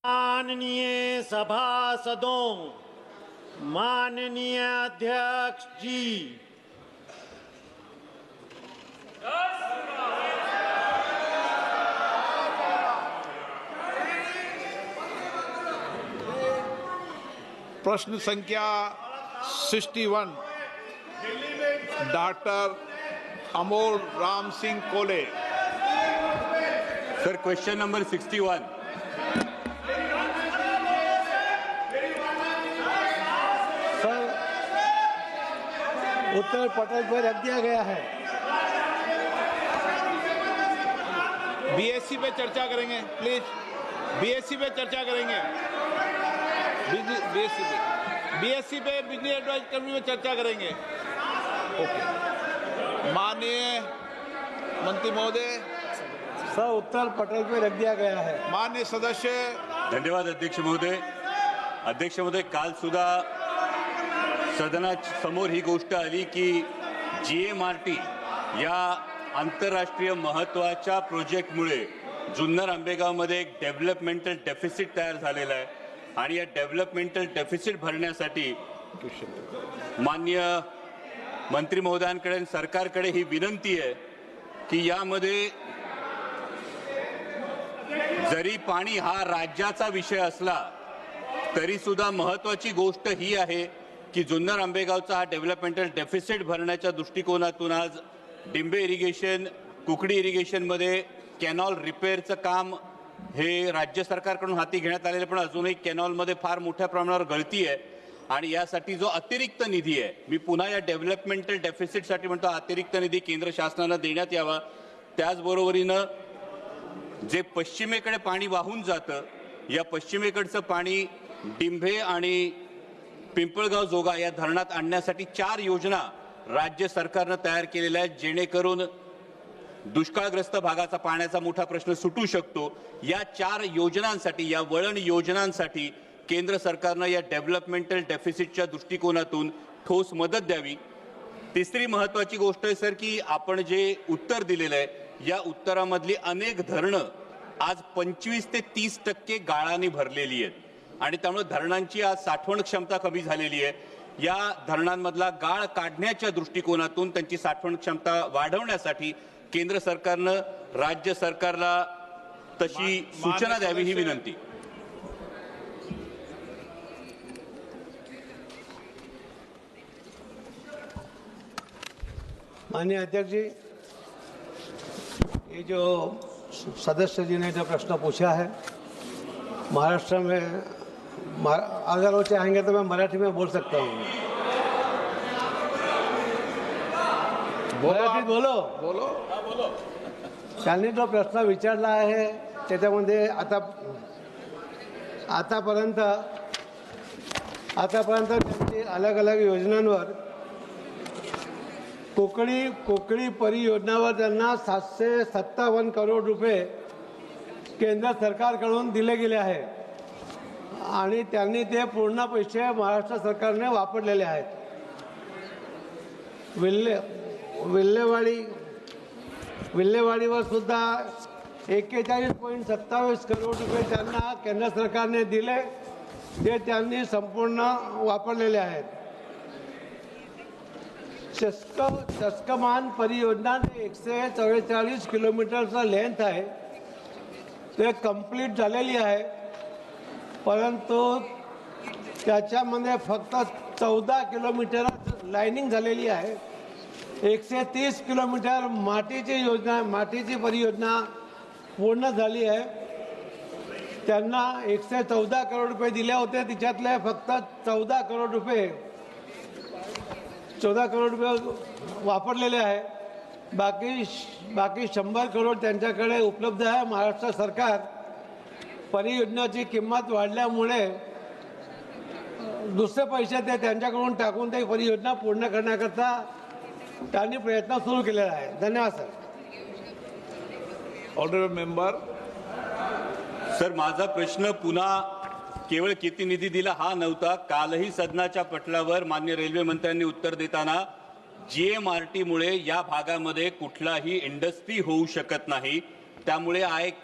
माननीय सभासदों, माननीय अध्यक्ष जी, प्रश्न संख्या 61 डॉक्टर अमोल राम सिंह कोले। Sir, question number 61। सर, उत्तर पटल पर रख दिया गया है। बीएससी पे चर्चा करेंगे प्लीज, बीएससी पे चर्चा करेंगे, बीएससी पे बिजली एडवाइस कमेटी में चर्चा करेंगे। ओके, माननीय मंत्री महोदय। सर, उत्तर पटल पर रख दिया गया है। माननीय सदस्य। धन्यवाद अध्यक्ष महोदय। अध्यक्ष महोदय, काल सुद्धा सदनासमोर ही गोष्ट आली की GMRT या आंतरराष्ट्रीय महत्त्वाच्या प्रोजेक्टमुळे जुन्नर आंबेगावमध्ये एक डेव्हलपमेंटल डेफिसिट तयार झालेला आहे आणि या डेव्हलपमेंटल डेफिसिट भरण्यासाठी माननीय मंत्री महोदयांकडे सरकारकडे ही विनंती आहे की यामध्ये जरी पाणी हा राज्याचा विषय असला तरी सुद्धा महत्त्वाची गोष्ट ही आहे की जुन्नर आंबेगावचा हा डेव्हलपमेंटल डेफिसिट भरण्याच्या दृष्टिकोनातून आज डिंबे इरिगेशन, कुकडी इरिगेशनमध्ये कॅनॉल रिपेअरचं काम हे राज्य सरकारकडून हाती घेण्यात आलेलं, पण अजूनही कॅनॉलमध्ये फार मोठ्या प्रमाणावर गळती आहे आणि यासाठी जो अतिरिक्त निधी आहे, मी पुन्हा या डेव्हलपमेंटल डेफिसिटसाठी म्हणतो अतिरिक्त निधी केंद्र शासनानं देण्यात यावा। त्याचबरोबरीनं जे पश्चिमेकडे पाणी वाहून जातं, या पश्चिमेकडचं पाणी डिंभे आणि पिंपळगाव जोगा या धरणात आणण्यासाठी 4 योजना राज्य सरकारनं तयार केलेल्या आहेत, जेणेकरून दुष्काळग्रस्त भागाचा पाण्याचा मोठा प्रश्न सुटू शकतो। या 4 योजनांसाठी, या वळण योजनांसाठी केंद्र सरकारनं या डेव्हलपमेंटल डेफिसिटच्या दृष्टिकोनातून ठोस मदत द्यावी। तिसरी महत्त्वाची गोष्ट आहे सर की आपण जे उत्तर दिलेलं आहे, या उत्तरामधली अनेक धरणं आज 25 ते 30% गाळाने भरलेली आहेत आणि त्यामुळे धरणांची आज साठवण क्षमता कमी झालेली आहे। या धरणांमधला गाळ काढण्याच्या दृष्टिकोनातून त्यांची साठवण क्षमता वाढवण्यासाठी केंद्र सरकारनं राज्य सरकारला तशी सूचना द्यावी ही विनंती। माननीय अध्यक्ष जी, ये जो सदस्य जी ने जो प्रश्न पूछा है, महाराष्ट्र में अगर वो चाहेंगे तो मैं मराठी में बोल सकता हूँ। मराठीत बोलो बोलो। त्यांनी जो प्रश्न विचारला आहे त्याच्यामध्ये आतापर्यंत त्यांची अलग अलग योजनांवर कोकणी परियोजनावर त्यांना 757 करोड रुपये केंद्र सरकारकडून दिले गेले आहे आणि त्यांनी ते पूर्ण पैसे महाराष्ट्र सरकारने वापरलेले आहेत। विल्हेवाडीवर सुद्धा 41.27 करोड रुपये त्यांना केंद्र सरकारने दिले, ते त्यांनी संपूर्ण वापरलेले आहेत। चस्कमान परियोजना 144 किलोमीटरचा लेंथ आहे, ते कंप्लीट झालेली आहे, परंतु त्याच्यामध्ये फक्त 14 किलोमीटर लाइनिंग झालेली आहे। 130 किलोमीटर मातीची परियोजना पूर्ण झाली आहे। त्यांना 114 करोड रुपये दिले होते, तिच्यातले फक्त 14 करोड रुपये वापरलेले आहे। बाकी 100 करोड त्यांच्याकडे उपलब्ध आहे। महाराष्ट्र सरकार परियोजनाची किंमत वाढल्यामुळे दुसरे पैसे ते त्यांच्याकडून टाकून ते परियोजना पूर्ण करण्याकरता त्यांनी प्रयत्न सुरू केलेला आहे। धन्यवाद सर। Honourable member. सर, माझा प्रश्न पुन्हा केवळ किती निधी दिला हा नव्हता। कालही सदनाच्या पटलावर माननीय रेल्वे मंत्र्यांनी उत्तर देताना GMRT मुळे या भागामध्ये कुठलाही इंडस्ट्री होऊ शकत नाही, त्यामुळे हा एक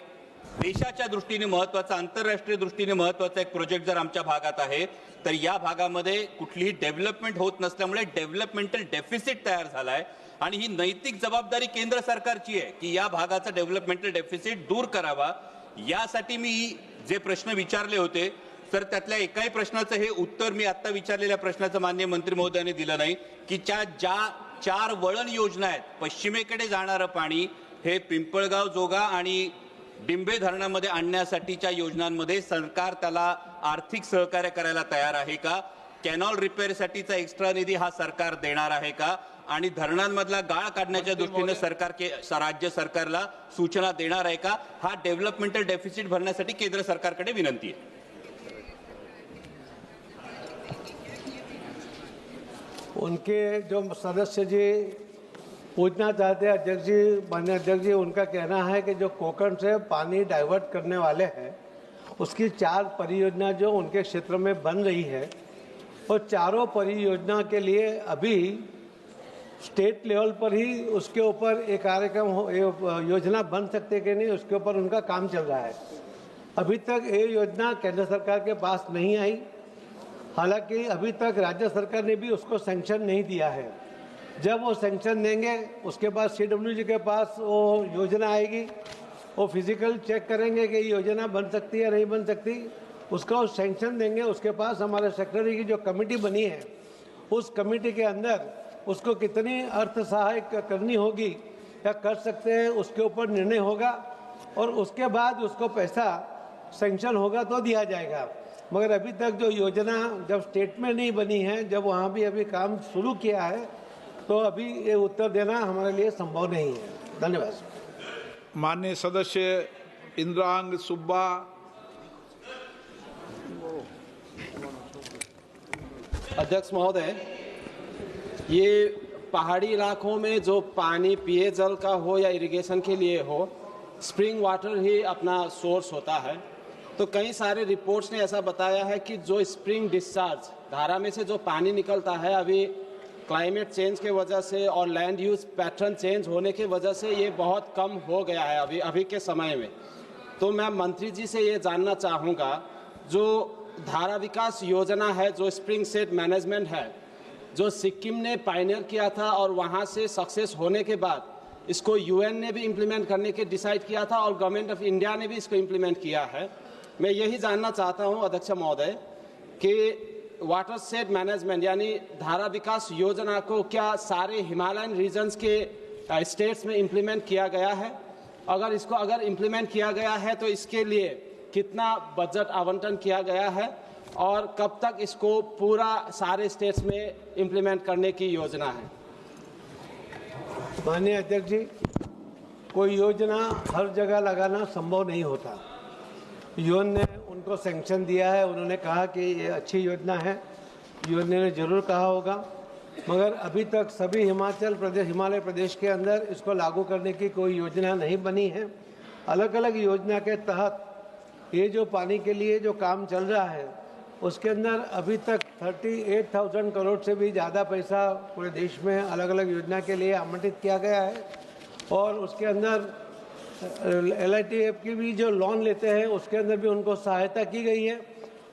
देशाच्या दृष्टीने महत्त्वाचा, आंतरराष्ट्रीय दृष्टीने महत्त्वाचा एक प्रोजेक्ट जर आमच्या भागात आहे, तर या भागामध्ये कुठलीही डेव्हलपमेंट होत नसल्यामुळे डेव्हलपमेंटल डेफिसिट तयार झालाय आणि ही नैतिक जबाबदारी केंद्र सरकारची आहे की या भागाचा डेव्हलपमेंटल डेफिसिट दूर करावा. यासाठी मी जे प्रश्न विचारले होते तर त्यातल्या एकाही प्रश्नाचं हे उत्तर मी आता विचारलेल्या प्रश्नाचं माननीय मंत्री महोदयांनी दिलं नाही की ज्या 4 वळण योजना आहेत, पश्चिमेकडे जाणारं पाणी हे पिंपळगाव, जोगा आणि डिंबे धरणामध्ये आणण्यासाठीच्या योजनांमध्ये सरकार त्याला आर्थिक सहकार्य करायला तयार आहे का? कॅनॉल रिपेअरसाठीचा एक्स्ट्रा निधी हा सरकार देणार आहे का? आणि धरणांमधला गाळ काढण्याच्या दृष्टीने राज्य सरकारला सूचना देणार आहे का? हा डेव्हलपमेंटल डेफिसिट भरण्यासाठी केंद्र सरकारकडे विनंती आहे. उनके जो सदस्य जी पूछना चाहते हैं अध्यक्ष जी, माननीय अध्यक्ष जी, उनका कहना है कि जो कोकण से पानी डाइवर्ट करने वाले हैं उसकी 4 परियोजना जो उनके क्षेत्र में बन रही है, और चारों परियोजना के लिए अभी स्टेट लेवल पर ही उसके ऊपर एक कार्यक्रम योजना बन सकते कि नहीं, उसके ऊपर उनका काम चल रहा है. अभी तक ये योजना केंद्र सरकार के पास नहीं आई. हालांकि अभी तक राज्य सरकार ने भी उसको सैंक्शन नहीं दिया है. जब वो सैंक्शन देंगे उसके बाद CWG के पास वो योजना आएगी, वो फिजिकल चेक करेंगे कि योजना बन सकती है नहीं बन सकती, उसका वो सैंक्शन देंगे. उसके पास हमारे सेक्रेटरी की जो कमेटी बनी है, उस कमेटी के अंदर उसको कितनी अर्थ सहायक करनी होगी या कर सकते हैं उसके ऊपर निर्णय होगा, और उसके बाद उसको पैसा सैंक्शन होगा तो दिया जाएगा. मगर अभी तक जो योजना जब स्टेट में नहीं बनी है, जब वहाँ भी अभी काम शुरू किया है, तो अभी ये उत्तर देना हमारे लिए संभव नहीं है. धन्यवाद. माननीय सदस्य इंद्रांग सुब्बा. अध्यक्ष महोदय, ये पहाड़ी इलाकों में जो पानी पेयजल का हो या इरिगेशन के लिए हो, स्प्रिंग वाटर ही अपना सोर्स होता है. तो कई सारे रिपोर्ट्स ने ऐसा बताया है कि जो स्प्रिंग डिस्चार्ज धारा में से जो पानी निकलता है, अभी क्लाइमेट चेंज के वजह से और लैंड यूज पैटर्न चेंज होने की वजह से ये बहुत कम हो गया है अभी के समय में. तो मैं मंत्री जी से ये जानना चाहूँगा, जो धारा विकास योजना है, जो स्प्रिंग सेट मैनेजमेंट है, जो सिक्किम ने पायनियर किया था और वहाँ से सक्सेस होने के बाद इसको UN ने भी इम्प्लीमेंट करने के डिसाइड किया था और गवर्नमेंट ऑफ इंडिया ने भी इसको इम्प्लीमेंट किया है. मैं यही जानना चाहता हूं अध्यक्ष महोदय कि वाटर सेट मैनेजमेंट यानी धारा विकास योजना को क्या सारे हिमालयन रीजन्स के स्टेट्स में इम्प्लीमेंट किया गया है? अगर इम्प्लीमेंट किया गया है तो इसके लिए कितना बजट आवंटन किया गया है और कब तक इसको पूरा सारे स्टेट्स में इम्प्लीमेंट करने की योजना है? माननीय अध्यक्ष जी, कोई योजना हर जगह लगाना संभव नहीं होता. यूएन ने उनको सैंक्शन दिया है, उन्होंने कहा कि ये अच्छी योजना है, यूएन ने जरूर कहा होगा, मगर अभी तक सभी हिमालय प्रदेश के अंदर इसको लागू करने की कोई योजना नहीं बनी है. अलग अलग योजना के तहत ये जो पानी के लिए जो काम चल रहा है, उसके अंदर अभी तक 38,000 करोड़ से भी ज़्यादा पैसा पूरे देश में अलग अलग योजना के लिए आवंटित किया गया है. और उसके अंदर LITF की भी जो लोन लेते हैं उसके अंदर भी उनको सहायता की गई है,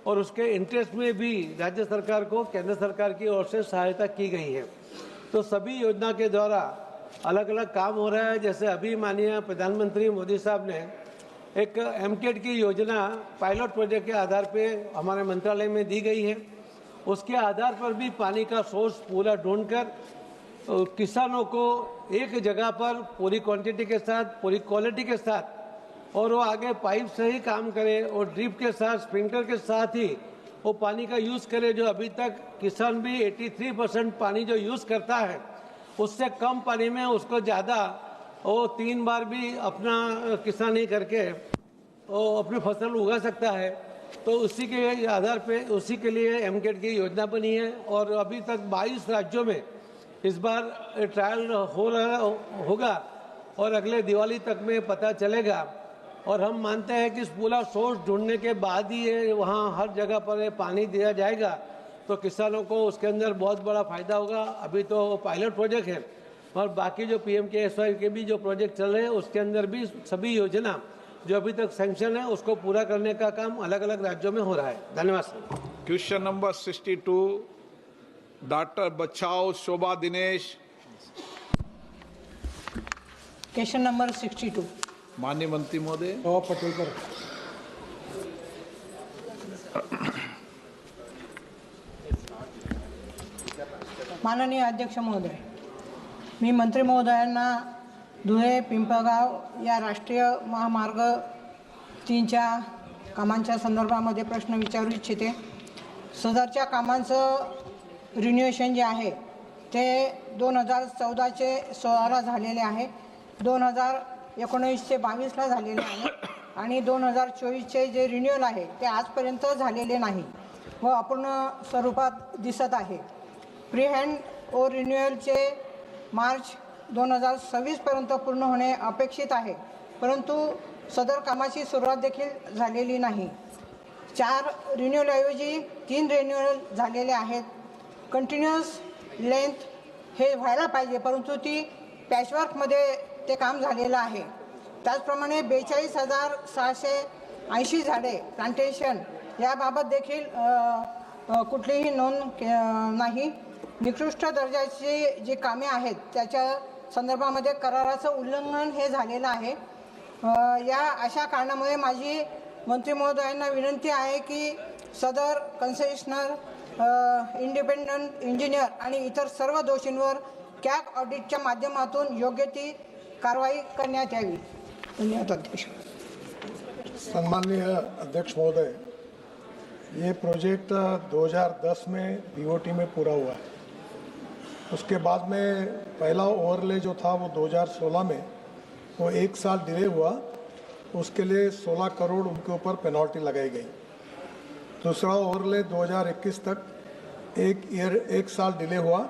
और उसके इंटरेस्ट में भी राज्य सरकार को केंद्र सरकार की ओर से सहायता की गई है. तो सभी योजना के द्वारा अलग अलग काम हो रहा है. जैसे अभी माननीय प्रधानमंत्री मोदी साहब ने एक MCAT की योजना पायलट प्रोजेक्ट के आधार पे हमारे मंत्रालय में दी गई है. उसके आधार पर भी पानी का सोर्स पूरा ढूंढकर किसानों को एक जगह पर पूरी क्वांटिटी के साथ, पूरी क्वालिटी के साथ, और वो आगे पाइप से ही काम करे और ड्रिप के साथ, स्प्रिंकलर के साथ ही वो पानी का यूज़ करे. जो अभी तक किसान भी 83% पानी जो यूज़ करता है, उससे कम पानी में उसको ज़्यादा वो 3 बार भी अपना किसानी करके वो अपनी फसल उगा सकता है. तो उसी के आधार पे उसी के लिए MCAT की योजना बनी है. और अभी तक 22 राज्यों में इस बार ट्रायल होगा और अगले दिवाली तक में पता चलेगा. और हम मानते हैं कि इस पूरा सोर्स ढूंढने के बाद ही ये वहाँ हर जगह पर पानी दिया जाएगा, तो किसानों को उसके अंदर बहुत बड़ा फायदा होगा. अभी तो पायलट प्रोजेक्ट है, और बाकी जो PMKSY के भी जो प्रोजेक्ट चल रहे हैं उसके अंदर भी सभी योजना जो अभी तक सैंक्शन है उसको पूरा करने का काम अलग अलग राज्यों में हो रहा है। धन्यवाद सर। क्वेश्चन नंबर 62 डॉक्टर बचाओ शोभा दिनेश। Question number 62। माननीय मंत्री महोदय। पटेल पर माननीय अध्यक्ष महोदय, मी मंत्री महोदयांना धुळे पिंपळगाव या राष्ट्रीय महामार्ग 3च्या कामांच्या संदर्भामध्ये प्रश्न विचारू इच्छिते। सदरच्या कामांचं रिन्युएशन जे आहे ते 2014चे 16ला झालेले आहे, 2019चे 22ला झालेले आहे आणि 2024चे जे रिन्युअल आहे ते आजपर्यंत झालेले नाही व अपूर्ण स्वरूपात दिसत आहे। प्री हँड ओ रिन्युअलचे मार्च 2026 पर्यंत पूर्ण होणे अपेक्षित आहे, परंतु सदर कामाची सुरुवात देखील झालेली नाही। 4 रिन्युअलऐवजी 3 रिन्युअल झालेले आहेत। कंटिन्युअस लेंथ हे व्हायला पाहिजे, परंतु ती पॅचवर्कमध्ये ते काम झालेलं आहे। त्याचप्रमाणे 42,680 झाडे प्लांटेशन याबाबत देखील कुठलीही नोंद नाही। निकृष्ट दर्जाची जी कामे आहेत त्याच्या संदर्भामध्ये कराराचं उल्लंघन हे झालेलं आहे। या अशा कारणामुळे माझी मंत्री महोदयांना विनंती आहे की सदर कन्सेशनर, इंडिपेंडंट इंजिनियर आणि इतर सर्व दोषींवर कॅग ऑडिटच्या माध्यमातून योग्य ती कारवाई करण्यात यावी। धन्यवाद अध्यक्ष। सम्माननीय अध्यक्ष महोदय, ये प्रोजेक्ट 2010 में बीओटी में पूरा हुआ है। उसके बाद में पहला ओवरले जो था वो 2016 में, वो 1 साल डिले हुआ, उसके लिए 16 करोड़ उनके ऊपर पेनल्टी लगाई गई। दूसरा ओवरले 2021 तक 1 साल डिले हुआ,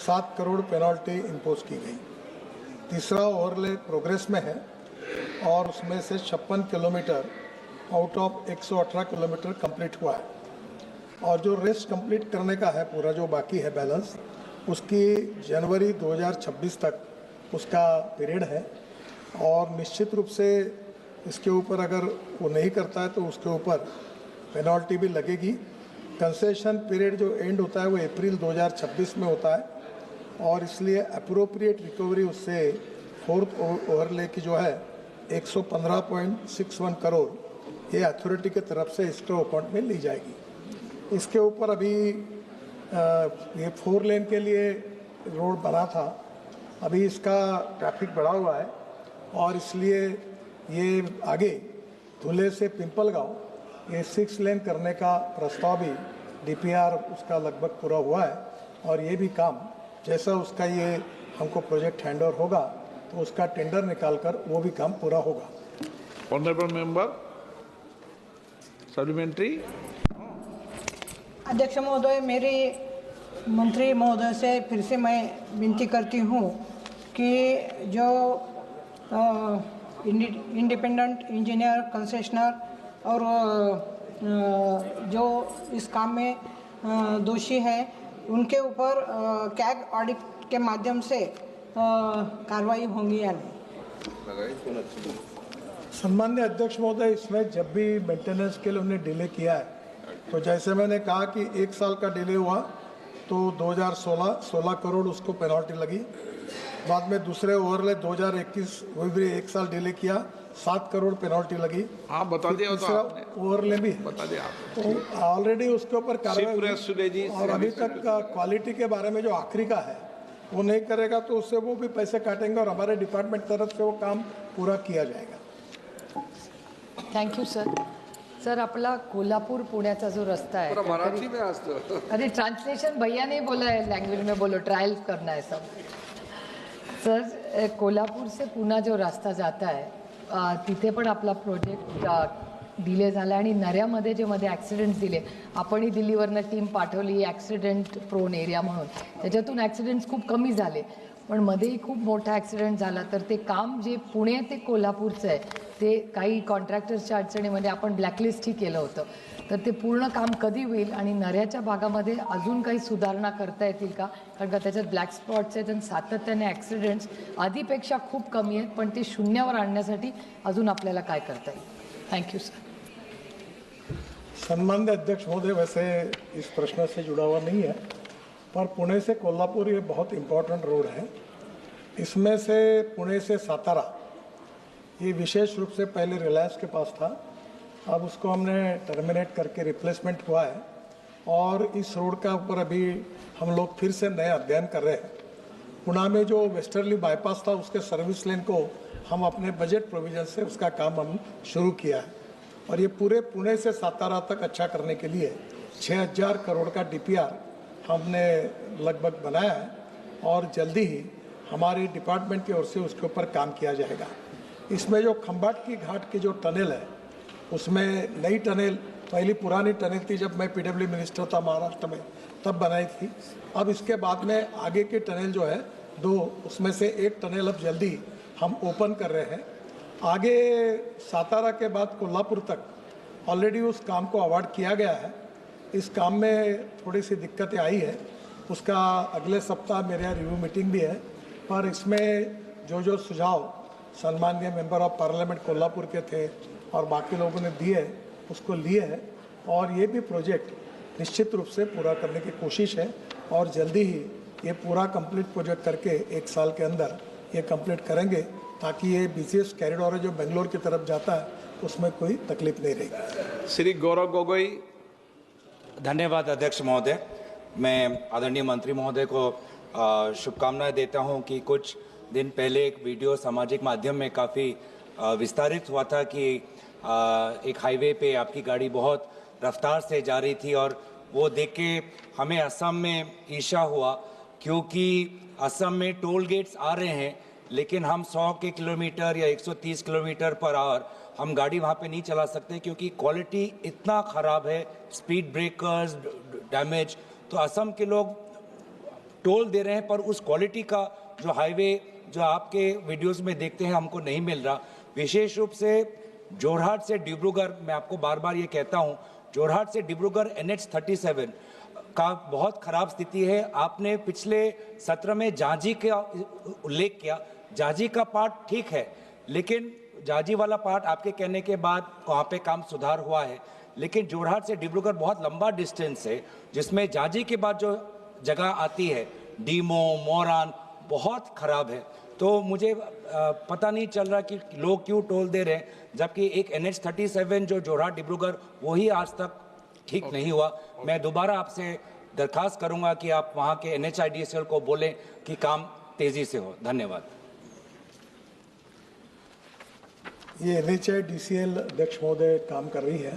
7 करोड़ पेनल्टी इम्पोज की गई। तीसरा ओवरले प्रोग्रेस में है और उसमें से 56 kilometre out of 118 kilometre complete हुआ है और जो रेस्ट कंप्लीट करने का है पूरा जो बाकी है बैलेंस, उसकी जनवरी 2026 तक उसका पीरियड है और निश्चित रूप से इसके ऊपर अगर वो नहीं करता है तो उसके ऊपर पेनल्टी भी लगेगी। कंसेशन पीरियड जो एंड होता है वो अप्रैल 2026 में होता है और इसलिए अप्रोप्रिएट रिकवरी उससे 4th ओवरले की जो है 115.61 करोड़ ये अथॉरिटी के तरफ से इसके अकाउंट में ली जाएगी। इसके ऊपर अभी ये 4 लेन के लिए रोड बना था, अभी इसका ट्रैफिक बढ़ा हुआ है और इसलिए ये आगे धुले से पिंपलगांव ये 6 लेन करने का प्रस्ताव भी डीपीआर उसका लगभग पूरा हुआ है और ये भी काम जैसा उसका ये हमको प्रोजेक्ट हैंडओवर होगा तो उसका टेंडर निकालकर वो भी काम पूरा होगा। Honourable member supplementary. अध्यक्ष महोदय, मेरी मंत्री महोदय से फिर से मैं विनती करती हूँ कि जो इंडिपेंडेंट इंजीनियर, कंसेशनर और जो इस काम में दोषी है उनके ऊपर कैग ऑडिट के माध्यम से कार्रवाई होंगी या नहीं। सम्मान्य अध्यक्ष महोदय, इसमें जब भी मेंटेनेंस के लिए उन्हें डिले किया है तो जैसे मैंने कहा कि 1 साल का डिले हुआ तो 16 करोड़ उसको पेनल्टी लगी। बाद में दूसरे ओवरले 2021 वो भी 1 साल डिले किया, 7 करोड़ पेनल्टी लगी। आप बता दिया तीसरा ओवरले भी बता दिया आप तो ऑलरेडी उसके ऊपर कार्रवाई जी। और अभी तक क्वालिटी के बारे में जो आखिरी का है वो नहीं करेगा तो उससे वो भी पैसे काटेंगे और हमारे डिपार्टमेंट तरफ से वो काम पूरा किया जाएगा। Thank you sir. सर, आपला कोल्हापूर पुण्याचा जो रस्ता है, मराठी में असतं। अरे ट्रांसलेशन भैया नहीं बोला है, लैंग्वेज में बोलो, ट्रायल करना है सब। सर, कोल्हापूर से पुणे जो रास्ता जाता है तिथे पण आपला प्रोजेक्ट डिले झाला आणि नऱ्यामध्ये जे मध्ये ॲक्सिडेंट्स दिले, आपणही दिल्लीवरनं टीम पाठवली ॲक्सिडेंट प्रोन एरिया म्हणून, त्याच्यातून ॲक्सिडेंट्स खूप कमी झाले, पण मध्येही खूप मोठा ॲक्सिडेंट झाला. तर ते काम जे पुणे ते कोल्हापूरचं आहे ते काही कॉन्ट्रॅक्टर्सच्या अडचणीमध्ये आपण ब्लॅकलिस्टही केलं होतं. तर ते पूर्ण काम कधी होईल आणि नऱ्याच्या भागामध्ये अजून काही सुधारणा करता येतील का? कारण का त्याच्यात ब्लॅक स्पॉट्स आहेत आणि सातत्याने ॲक्सिडेंट्स आधीपेक्षा खूप कमी आहेत, पण ते शून्यावर आणण्यासाठी अजून आपल्याला काय करता येईल? Thank you sir. सम्मान्य अध्यक्ष महोदय, वैसे इस प्रश्न से जुड़ा हुआ नहीं है, पर पुणे से कोल्हापुर ये बहुत इम्पोर्टेंट रोड है. इसमें से पुणे से सातारा ये विशेष रूप से पहले रिलायंस के पास था, अब उसको हमने टर्मिनेट करके रिप्लेसमेंट हुआ है और इस रोड का ऊपर अभी हम लोग फिर से नया अध्ययन कर रहे हैं. पुणे में जो वेस्टर्ली बाईपास था उसके सर्विस लेन को हम अपने बजट प्रोविजन से उसका काम हम शुरू किया है और ये पूरे पुणे से सातारा तक अच्छा करने के लिए 6000 करोड़ का DPR हमने लगभग बनाया है और जल्दी ही हमारी डिपार्टमेंट की ओर से उसके ऊपर काम किया जाएगा. इसमें जो खंबाट की घाट की जो टनल है उसमें नई टनल, पहली पुरानी टनल थी जब मैं PW मिनिस्टर था महाराष्ट्र में तब बनाई थी. अब इसके बाद में आगे की टनल जो है 2, उसमें से एक टनल अब जल्दी हम ओपन कर रहे हैं. आगे सातारा के बाद कोल्हापुर तक ऑलरेडी उस काम को अवार्ड किया गया है. इस काम में थोड़ी सी दिक्कतें आई है, उसका अगले सप्ताह मेरे यहाँ रिव्यू मीटिंग भी है, पर इसमें जो सुझाव सम्माननीय मेंबर ऑफ पार्लियामेंट कोल्हापुर के थे और बाकी लोगों ने दिए उसको लिए हैं और ये भी प्रोजेक्ट निश्चित रूप से पूरा करने की कोशिश है और जल्दी ही ये पूरा कंप्लीट प्रोजेक्ट करके 1 साल के अंदर ये कंप्लीट करेंगे ताकि ये BCS कॉरिडोर जो बेंगलोर की तरफ जाता है उसमें कोई तकलीफ नहीं रहेगी. श्री गौरव गोगोई. धन्यवाद अध्यक्ष महोदय. मैं आदरणीय मंत्री महोदय को शुभकामनाएं देता हूं कि कुछ दिन पहले एक वीडियो सामाजिक माध्यम में काफ़ी विस्तारित हुआ था कि एक हाईवे पे आपकी गाड़ी बहुत रफ्तार से जा रही थी और वो देख के हमें असम में ईर्ष्या हुआ क्योंकि असम में टोल गेट्स आ रहे हैं लेकिन हम 100 किलोमीटर या 130 किलोमीटर पर आवर हम गाड़ी वहाँ पे नहीं चला सकते क्योंकि क्वालिटी इतना ख़राब है, स्पीड ब्रेकर्स डैमेज. तो असम के लोग टोल दे रहे हैं पर उस क्वालिटी का जो हाईवे जो आपके वीडियोस में देखते हैं हमको नहीं मिल रहा. विशेष रूप से जोरहाट से डिब्रूगढ़, मैं आपको बार बार ये कहता हूँ, जोरहाट से डिब्रूगढ़ NH37 का बहुत ख़राब स्थिति है. आपने पिछले सत्र में जांजी का उल्लेख किया. जांजी का पार्ट ठीक है लेकिन जांजी वाला पार्ट आपके कहने के बाद वहाँ पे काम सुधार हुआ है, लेकिन जोरहाट से डिब्रूगढ़ बहुत लंबा डिस्टेंस है जिसमें जांजी के बाद जो जगह आती है डीमो मोरान बहुत ख़राब है. तो मुझे पता नहीं चल रहा कि लोग क्यों टोल दे रहे हैं जबकि एक NH37 जो जोरहाट डिब्रूगढ़ वही आज तक ठीक नहीं हुआ. मैं दोबारा आपसे दरखास्त करूंगा कि आप वहाँ के NHIDCL को बोलें कि काम तेज़ी से हो. धन्यवाद. ये NHIDCL अध्यक्ष महोदय काम कर रही है.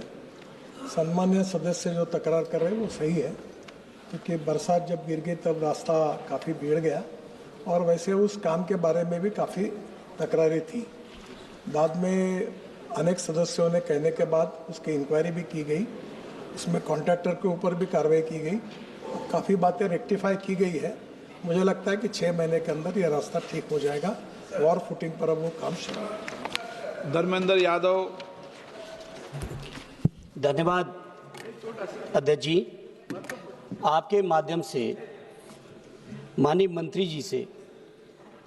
सम्मान्य सदस्य जो तकरार कर रहे हैं वो सही है क्योंकि बरसात जब गिर गई तब रास्ता काफ़ी बिगड़ गया और वैसे उस काम के बारे में भी काफ़ी तकरारें थी. बाद में अनेक सदस्यों ने कहने के बाद उसकी इंक्वायरी भी की गई, उसमें कॉन्ट्रैक्टर के ऊपर भी कार्रवाई की गई, काफ़ी बातें रेक्टिफाई की गई है. मुझे लगता है कि 6 महीने के अंदर यह रास्ता ठीक हो जाएगा. वॉर फुटिंग पर अब वो काम शुरू है. धर्मेंद्र यादव. धन्यवाद अध्यक्ष जी. आपके माध्यम से माननीय मंत्री जी से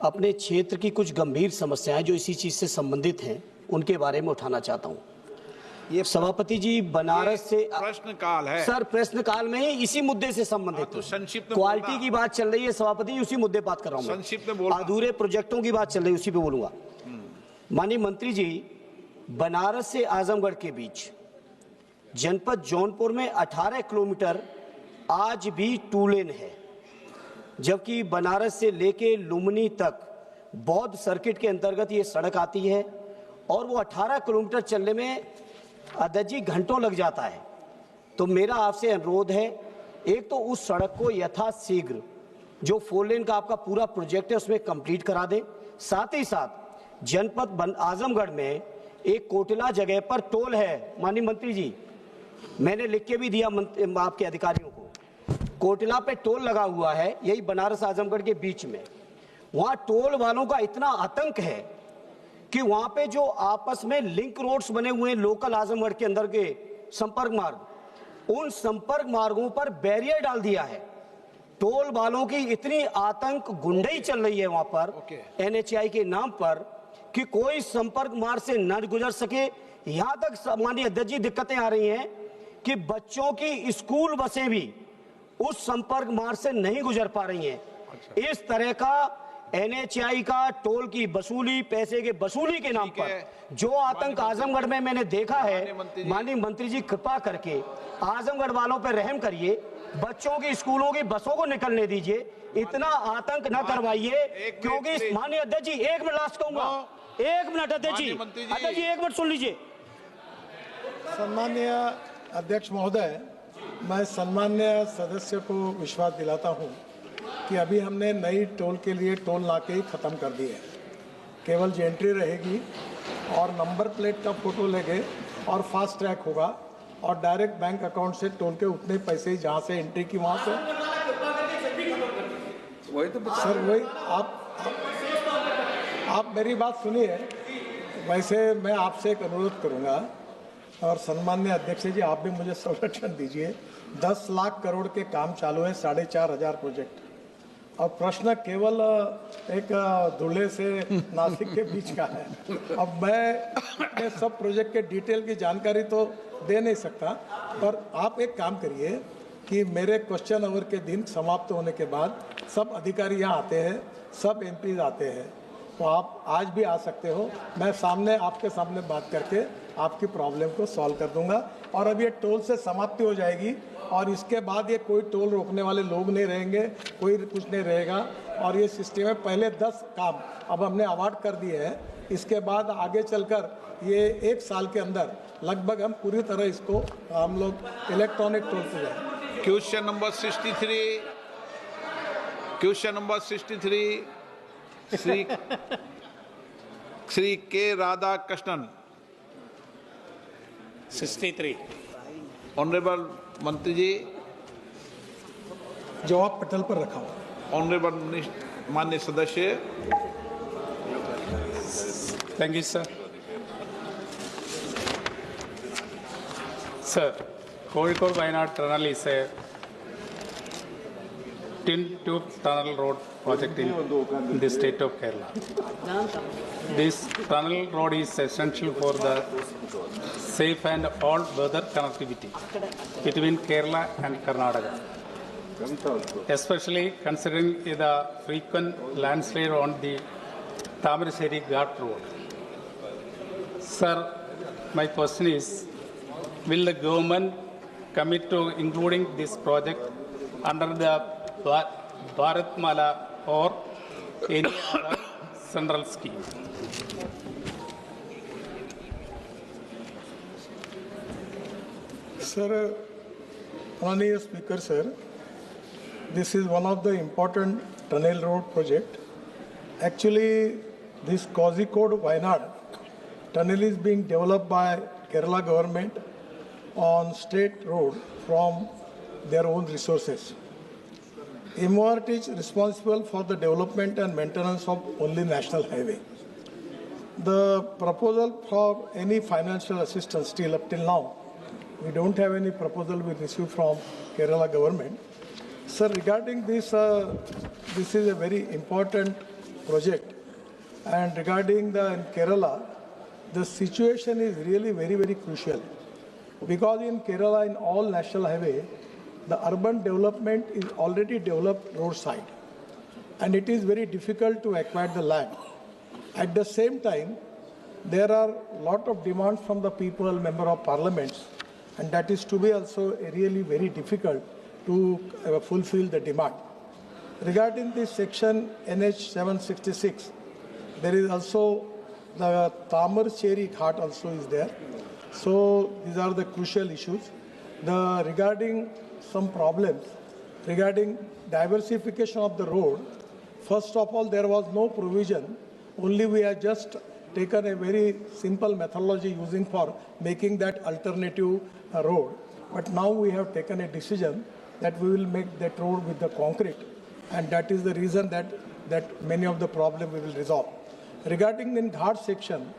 अपने क्षेत्र की कुछ गंभीर समस्याएं जो इसी चीज से संबंधित हैं उनके बारे में उठाना चाहता हूं. ये सभापति जी बनारस से प्रश्नकाल है सर. प्रश्नकाल में ही इसी मुद्दे से संबंधित तो संक्षिप्त क्वालिटी की बात चल रही है सभापति जी, उसी मुद्दे बात कर रहा हूं. संक्षिप्त में बोलना. अधूरे प्रोजेक्टों की बात चल रही है उसी पे बोलूंगा. माननीय मंत्री जी, बनारस से आजमगढ़ के बीच जनपद जौनपुर में 18 किलोमीटर आज भी 2 लेन है, जबकि बनारस से लेके लुम्बिनी तक बौद्ध सर्किट के अंतर्गत ये सड़क आती है और वो 18 किलोमीटर चलने में अध्यक्ष जी घंटों लग जाता है. तो मेरा आपसे अनुरोध है, एक तो उस सड़क को यथाशीघ्र जो 4 लेन का आपका पूरा प्रोजेक्ट है उसमें कंप्लीट करा दें. साथ ही साथ जनपद आजमगढ़ में एक कोटला जगह पर टोल है. माननीय मंत्री जी, मैंने लिख के भी दिया आपके अधिकारियों को, कोटला पे टोल लगा हुआ है यही बनारस आजमगढ़ के बीच में. वहां टोल वालों का इतना आतंक है कि वहां पे जो आपस में लिंक रोड्स बने हुए हैं लोकल आजमगढ़ के अंदर के संपर्क मार्ग, उन संपर्क मार्गों पर बैरियर डाल दिया है। टोल वालों की इतनी आतंक गुंडई चल रही है वहां पर NHAI के नाम पर कि कोई संपर्क मार्ग से न गुजर सके। यहां तक माननीय अध्यक्ष जी दिक्कतें आ रही हैं कि बच्चों की स्कूल बसें भी उस संपर्क मार्ग से नहीं गुजर पा रही हैं। इस तरह का NHAI का टोल की वसूली, पैसे के वसूली के नाम पर जो आतंक आजमगढ़ में मैंने देखा है, माननीय मंत्री जी कृपा करके आजमगढ़ वालों पर रहम करिए, बच्चों की स्कूलों की बसों को निकलने दीजिए, इतना आतंक न करवाइए। क्योंकि माननीय अध्यक्ष जी, 1 मिनट लास्ट कहूंगा, 1 मिनट अध्यक्ष जी, 1 मिनट सुन लीजिए। सम्माननीय अध्यक्ष महोदय, मैं सम्मान्य सदस्य को विश्वास दिलाता हूं कि अभी हमने नई टोल के लिए टोल नाके ही खत्म कर दिए हैं। केवल एंट्री रहेगी और नंबर प्लेट का फोटो लेंगे और फास्ट ट्रैक होगा और डायरेक्ट बैंक अकाउंट से टोल के उतने पैसे ही जहाँ से एंट्री की वहाँ से वही तो सर, वही आप मेरी बात सुनिए। वैसे मैं आपसे एक अनुरोध करूँगा और सम्मान्य अध्यक्ष जी, आप भी मुझे संरक्षण दीजिए। 10 लाख करोड़ के काम चालू है, 4,500 प्रोजेक्ट, और प्रश्न केवल एक धुले से नासिक के बीच का है। अब मैं सब प्रोजेक्ट के डिटेल की जानकारी तो दे नहीं सकता, पर आप एक काम करिए कि मेरे क्वेश्चन आवर के दिन समाप्त होने के बाद सब अधिकारी यहाँ आते हैं, सब MPs आते हैं, तो आप आज भी आ सकते हो। मैं सामने आपके सामने बात करके आपकी प्रॉब्लम को सॉल्व कर दूंगा। और अब ये टोल से समाप्ति हो जाएगी और इसके बाद ये कोई टोल रोकने वाले लोग नहीं रहेंगे, कोई कुछ नहीं रहेगा। और ये सिस्टम में पहले 10 काम अब हमने अवार्ड कर दिए हैं, इसके बाद आगे चलकर ये 1 साल के अंदर लगभग हम पूरी तरह इसको हम लोग इलेक्ट्रॉनिक टोल पे जाए। क्वेश्चन नंबर 63 श्री के राधा कृष्णन। 63 ऑनरेबल मंत्री जी, जवाब पटल पर रखा हुआ। ऑनरेबल माननीय सदस्य। Thank you, sir. Sir, Kozhikode Wayanad tunnel is a tin tube tunnel road project in the state of Kerala. This tunnel road is essential for the safe and all-weather connectivity between Kerala and Karnataka, especially considering the frequent landslide on the Tamarassery Ghat road. Sir, my question is, will the government commit to including this project under the Bharatmala or any other central scheme? Sir, Honorable Speaker, sir, this is one of the important tunnel road project. Actually, this Kozhikode Wayanad tunnel is being developed by Kerala government on state road from their own resources. MORT is responsible for the development and maintenance of only national highway. The proposal for any financial assistance still up till now, we don't have any proposal we received from Kerala government. Sir, regarding this, this is a very important project, and regarding in Kerala, the situation is really very, very crucial, because in Kerala, in all national highway, the urban development is already developed roadside, and it is very difficult to acquire the land. At the same time, there are a lot of demands from the people, member of parliaments, and that is to be also really very difficult to fulfill the demand. Regarding this section NH 766, there is also the Tamarassery Ghat also is there. So these are the crucial issues. Regarding some problems, regarding diversification of the road, first of all, there was no provision. Only we have just taken a very simple methodology using for making that alternative road. But now we have taken a decision that we will make that road with the concrete. And that is the reason that that many of the problem we will resolve. Regarding in Ghat section,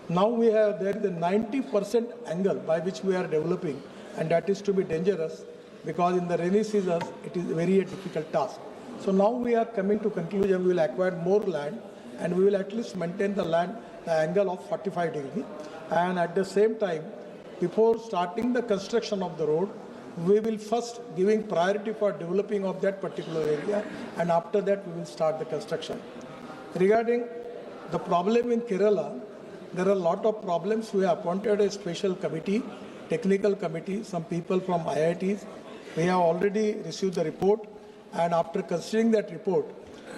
now there is a 90% angle by which we are developing, and that is to be dangerous because in the rainy seasons it is a very difficult task. So now we are coming to conclusion, we will acquire more land and we will at least maintain the angle of 45 degrees. And at the same time, before starting the construction of the road, we will first giving priority for developing of that particular area, and after that we will start the construction. Regarding the problem in Kerala, there are a lot of problems. We have appointed a special committee, technical committee, some people from IITs. We have already received the report, and after considering that report,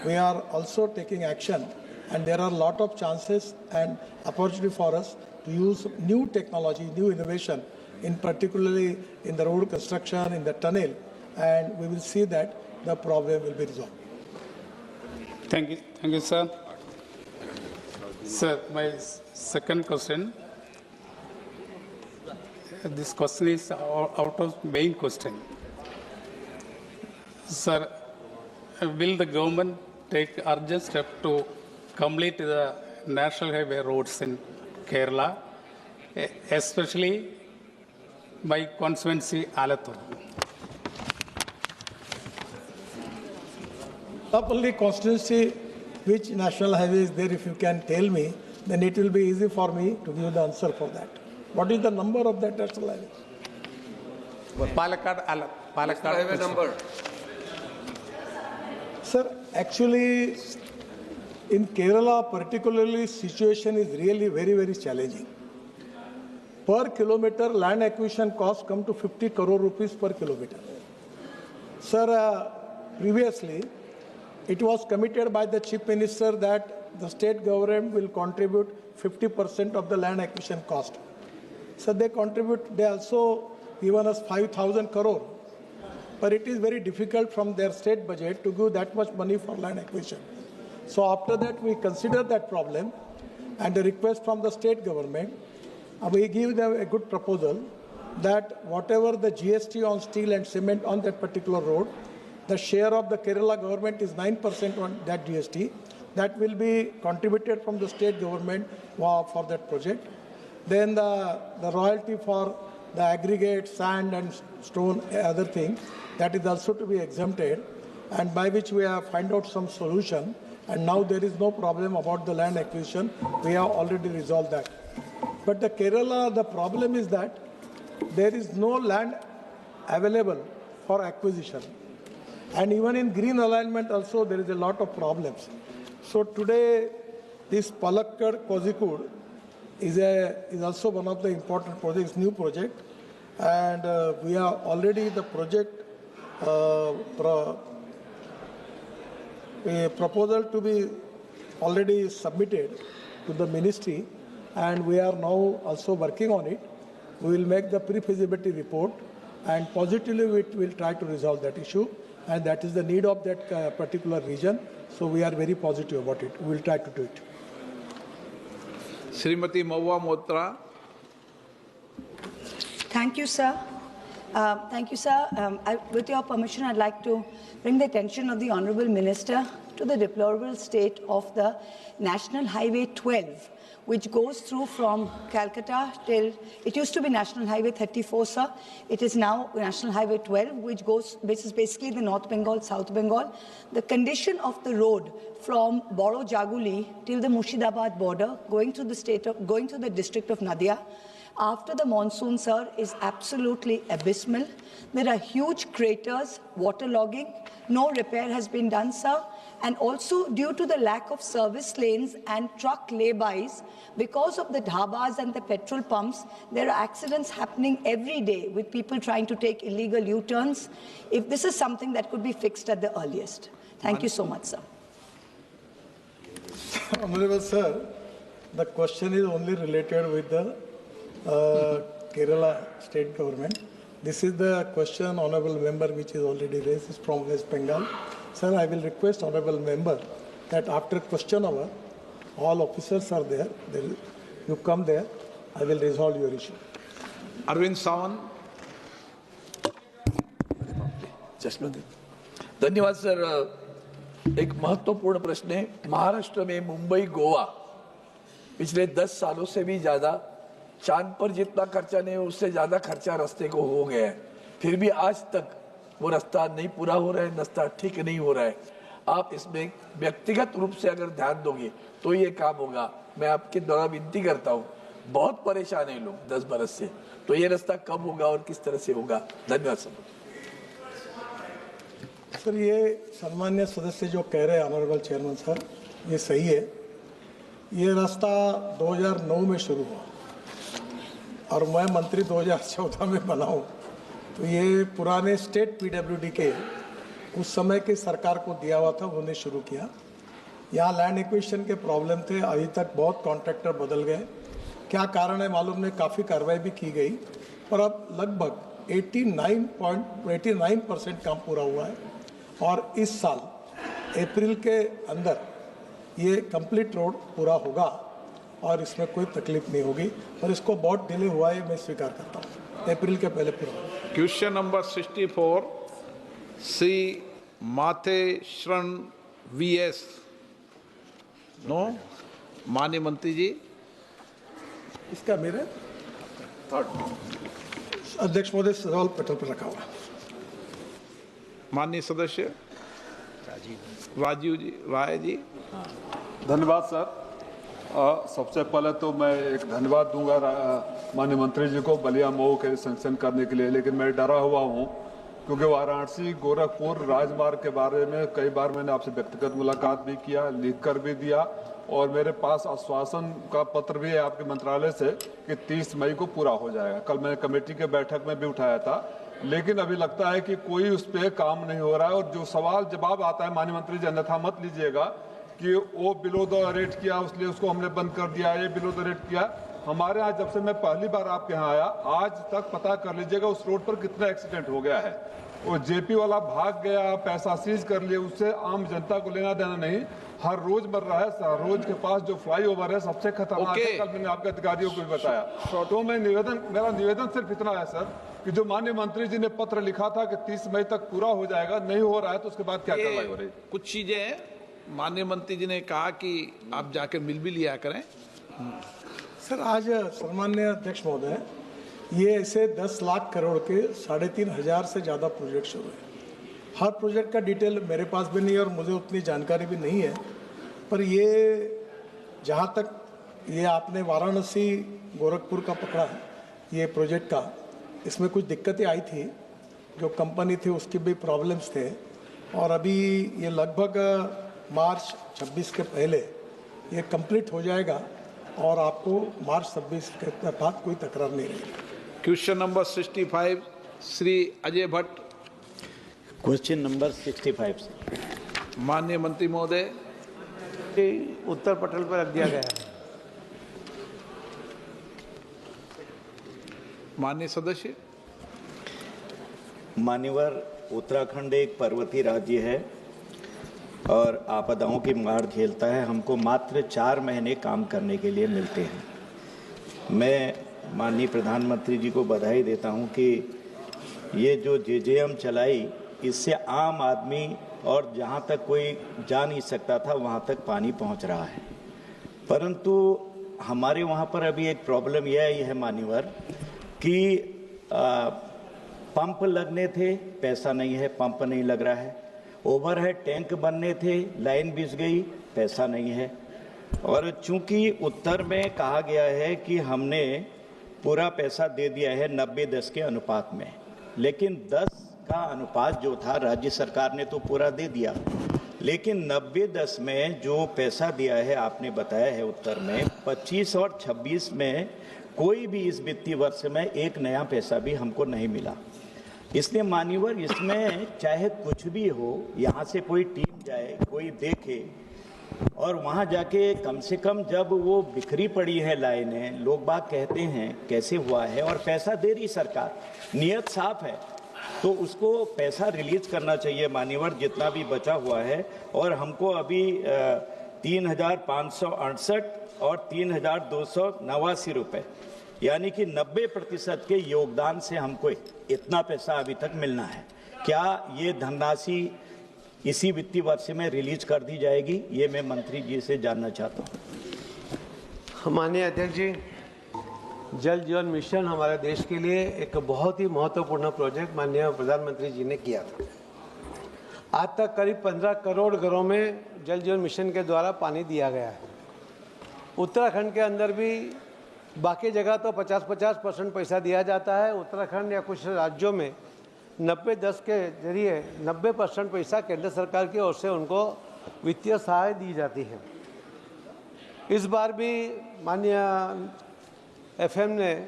we are also taking action, and there are a lot of chances and opportunity for us to use new technology, new innovation, in particularly in the road construction, in the tunnel, and we will see that the problem will be resolved. Thank you, sir. Sir, my second question. This question is out of main question. Sir, will the government take urgent steps to complete the national highway roads in Kerala, especially my constituency Alathur? Not only constituency, which national highway is there, if you can tell me, then it will be easy for me to give the answer for that. What is the number of that national highway? Palakkad highway number. Sir, actually, in Kerala particularly, situation is really very, very challenging. Per kilometer, land acquisition costs come to 50 crore rupees per kilometer. Sir, previously, it was committed by the Chief Minister that the state government will contribute 50% of the land acquisition cost. So they also given us 5,000 crore. But it is very difficult from their state budget to give that much money for land acquisition. So after that, we consider that problem and the request from the state government, we give them a good proposal that whatever the GST on steel and cement on that particular road, the share of the Kerala government is 9% on that GST. That will be contributed from the state government for that project. Then the royalty for the aggregate, sand and stone, other things, that is also to be exempted, and by which we have find out some solution. And now there is no problem about the land acquisition. We have already resolved that. But the Kerala, the problem is that there is no land available for acquisition. And even in green alignment also there is a lot of problems. So today this Palakkad Kozhikode is also one of the important projects, new project. And we have already the project a proposal to be already submitted to the ministry, and we are now also working on it. We will make the pre-feasibility report, and positively we will try to resolve that issue, and that is the need of that particular region. So we are very positive about it. We will try to do it. Srimati Mahua Motra. Thank you, sir. With your permission, I'd like to bring the attention of the Honourable Minister to the deplorable state of the National Highway 12, which goes through from Calcutta till, it used to be National Highway 34, sir. It is now National Highway 12, which is basically the North Bengal, South Bengal. The condition of the road from Boro Jaguli till the Murshidabad border, going to the district of Nadia, after the monsoon, sir, is absolutely abysmal. There are huge craters, waterlogging. No repair has been done, sir. And also, due to the lack of service lanes and truck laybys, because of the dhabas and the petrol pumps, there are accidents happening every day with people trying to take illegal U-turns. If this is something that could be fixed at the earliest. Thank you so much, sir. Honorable Sir, the question is only related with the Kerala state government. This is the question, Honorable Member, which is already raised, is from West Bengal. Sir, I will request Honorable Member that after question hour, all officers are there. You come there, I will resolve your issue. Arvind Sawan. धन्यवाद sir. एक महत्वपूर्ण प्रश्न है। महाराष्ट्र में मुंबई गोवा पिछले 10 सालों से भी ज्यादा, चांद पर जितना खर्चा नहीं है उससे ज्यादा खर्चा रास्ते को हो गया है, फिर भी आज तक वो रास्ता नहीं पूरा हो रहा है, रास्ता ठीक नहीं हो रहा है। आप इसमें व्यक्तिगत रूप से अगर ध्यान दोगे तो ये काम होगा। मैं आपके द्वारा विनती करता हूँ, बहुत परेशान है लोग 10 बरस से, तो ये रास्ता कब होगा और किस तरह से होगा? धन्यवाद सर। ये सम्मान्य सदस्य जो कह रहे हैं ऑनरेबल चेयरमैन सर, ये सही है। ये रास्ता 2009 में शुरू हुआ और मैं मंत्री 2014 में बना हूँ, तो ये पुराने स्टेट पीडब्ल्यूडी के उस समय की सरकार को दिया हुआ था, उन्होंने शुरू किया। यहाँ लैंड एक्विजिशन के प्रॉब्लम थे, अभी तक बहुत कॉन्ट्रैक्टर बदल गए, क्या कारण है मालूम नहीं, काफ़ी कार्रवाई भी की गई, पर अब लगभग 89% काम पूरा हुआ है और इस साल अप्रैल के अंदर ये कंप्लीट रोड पूरा होगा और इसमें कोई तकलीफ नहीं होगी। और इसको बहुत डिले हुआ है, मैं स्वीकार करता हूँ, अप्रैल के पहले पूरा होगा। क्वेश्चन नंबर 64 श्री माथे शरण VS। नो, माननीय मंत्री जी। इसका मेरे अध्यक्ष महोदय सवाल पटल पर रखा हुआ। माननीय सदस्य राजीव जी, राय जी। धन्यवाद सर। सबसे पहले तो मैं एक धन्यवाद दूंगा माननीय मंत्री जी को बलिया मऊ के सैंक्शन करने के लिए, लेकिन मैं डरा हुआ हूं क्योंकि वाराणसी गोरखपुर राजमार्ग के बारे में कई बार मैंने आपसे व्यक्तिगत मुलाकात भी किया, लिख कर भी दिया और मेरे पास आश्वासन का पत्र भी है आपके मंत्रालय से कि 30 मई को पूरा हो जाएगा। कल मैंने कमेटी के बैठक में भी उठाया था, लेकिन अभी लगता है कि कोई उस पर काम नहीं हो रहा है। और जो सवाल जवाब आता है माननीय मंत्री जी, अन्यथा मत लीजिएगा कि वो बिलो द रेट किया इसलिए उसको हमने बंद कर दिया, ये बिलो द रेट किया। हमारे यहाँ जब से मैं पहली बार आपके यहाँ आया आज तक पता कर लीजिएगा उस रोड पर कितना एक्सीडेंट हो गया है। वो जेपी वाला भाग गया, पैसा सीज कर लिए, उससे आम जनता को लेना देना नहीं। हर रोज मर रहा है, रोज के पास जो फ्लाईओवर है सबसे खतरनाक है, कल मैंने आपके अधिकारियों को भी बताया। तो मैं मेरा निवेदन सिर्फ इतना है सर कि जो माननीय मंत्री जी ने पत्र लिखा था कि 30 मई तक पूरा हो जाएगा, नहीं हो रहा है तो उसके बाद क्या कार्रवाई हो रही है? कुछ चीजें माननीय मंत्री जी ने कहा कि आप जाके मिल भी लिया करें। सर आज सम्मान्य अध्यक्ष महोदय, ये ऐसे 10 लाख करोड़ के 3,500 से ज़्यादा प्रोजेक्ट शुरू है। हर प्रोजेक्ट का डिटेल मेरे पास भी नहीं है और मुझे उतनी जानकारी भी नहीं है, पर ये जहाँ तक ये आपने वाराणसी गोरखपुर का पकड़ा है ये प्रोजेक्ट का, इसमें कुछ दिक्कतें आई थी, जो कंपनी थी उसकी भी प्रॉब्लम्स थे और अभी ये लगभग मार्च 26 के पहले ये कंप्लीट हो जाएगा और आपको मार्च 26 के बाद कोई तकरार नहीं रहेगी। Question number 65 Shri Ajay Bhatt. Question number 65 से माननीय मंत्री महोदय, उत्तर पटल पर रख दिया गया है। माननीय सदस्य। मान्यवर, उत्तराखंड एक पर्वतीय राज्य है और आपदाओं की मार झेलता है। हमको मात्र 4 महीने काम करने के लिए मिलते हैं। मैं माननीय प्रधानमंत्री जी को बधाई देता हूं कि ये जो JJM चलाई, इससे आम आदमी और जहां तक कोई जा नहीं सकता था वहां तक पानी पहुंच रहा है। परंतु हमारे वहां पर अभी एक प्रॉब्लम यह है मान्यवर कि पंप लगने थे, पैसा नहीं है, पंप नहीं लग रहा है। ओवरहेड टैंक बनने थे, लाइन बिछ गई, पैसा नहीं है। और चूंकि उत्तर में कहा गया है कि हमने पूरा पैसा दे दिया है 90-10 के अनुपात में, लेकिन 10 का अनुपात जो था राज्य सरकार ने तो पूरा दे दिया, लेकिन 90-10 में जो पैसा दिया है आपने बताया है उत्तर में 25 और 26 में कोई भी इस वित्तीय वर्ष में एक नया पैसा भी हमको नहीं मिला। इसलिए मान्यवर, इसमें चाहे कुछ भी हो, यहाँ से कोई टीम जाए, कोई देखे और वहाँ जाके कम से कम जब वो बिखरी पड़ी है लाइनें, लोग बाग कहते हैं कैसे हुआ है और पैसा दे रही सरकार, नियत साफ है, तो उसको पैसा रिलीज करना चाहिए मान्यवर जितना भी बचा हुआ है। और हमको अभी 3,568 और 3,289 रुपये यानी कि 90% के योगदान से हमको इतना पैसा अभी तक मिलना है। क्या ये धनराशि इसी वित्तीय वर्ष में रिलीज कर दी जाएगी, ये मैं मंत्री जी से जानना चाहता हूँ। माननीय अध्यक्ष जी, जल जीवन मिशन हमारे देश के लिए एक बहुत ही महत्वपूर्ण प्रोजेक्ट माननीय प्रधानमंत्री जी ने किया था। आज तक करीब 15 करोड़ घरों में जल जीवन मिशन के द्वारा पानी दिया गया है। उत्तराखंड के अंदर भी बाकी जगह तो 50-50% पैसा दिया जाता है। उत्तराखंड या कुछ राज्यों में 90-10 के जरिए 90% पैसा केंद्र सरकार की ओर से उनको वित्तीय सहायता दी जाती है। इस बार भी माननीय FM ने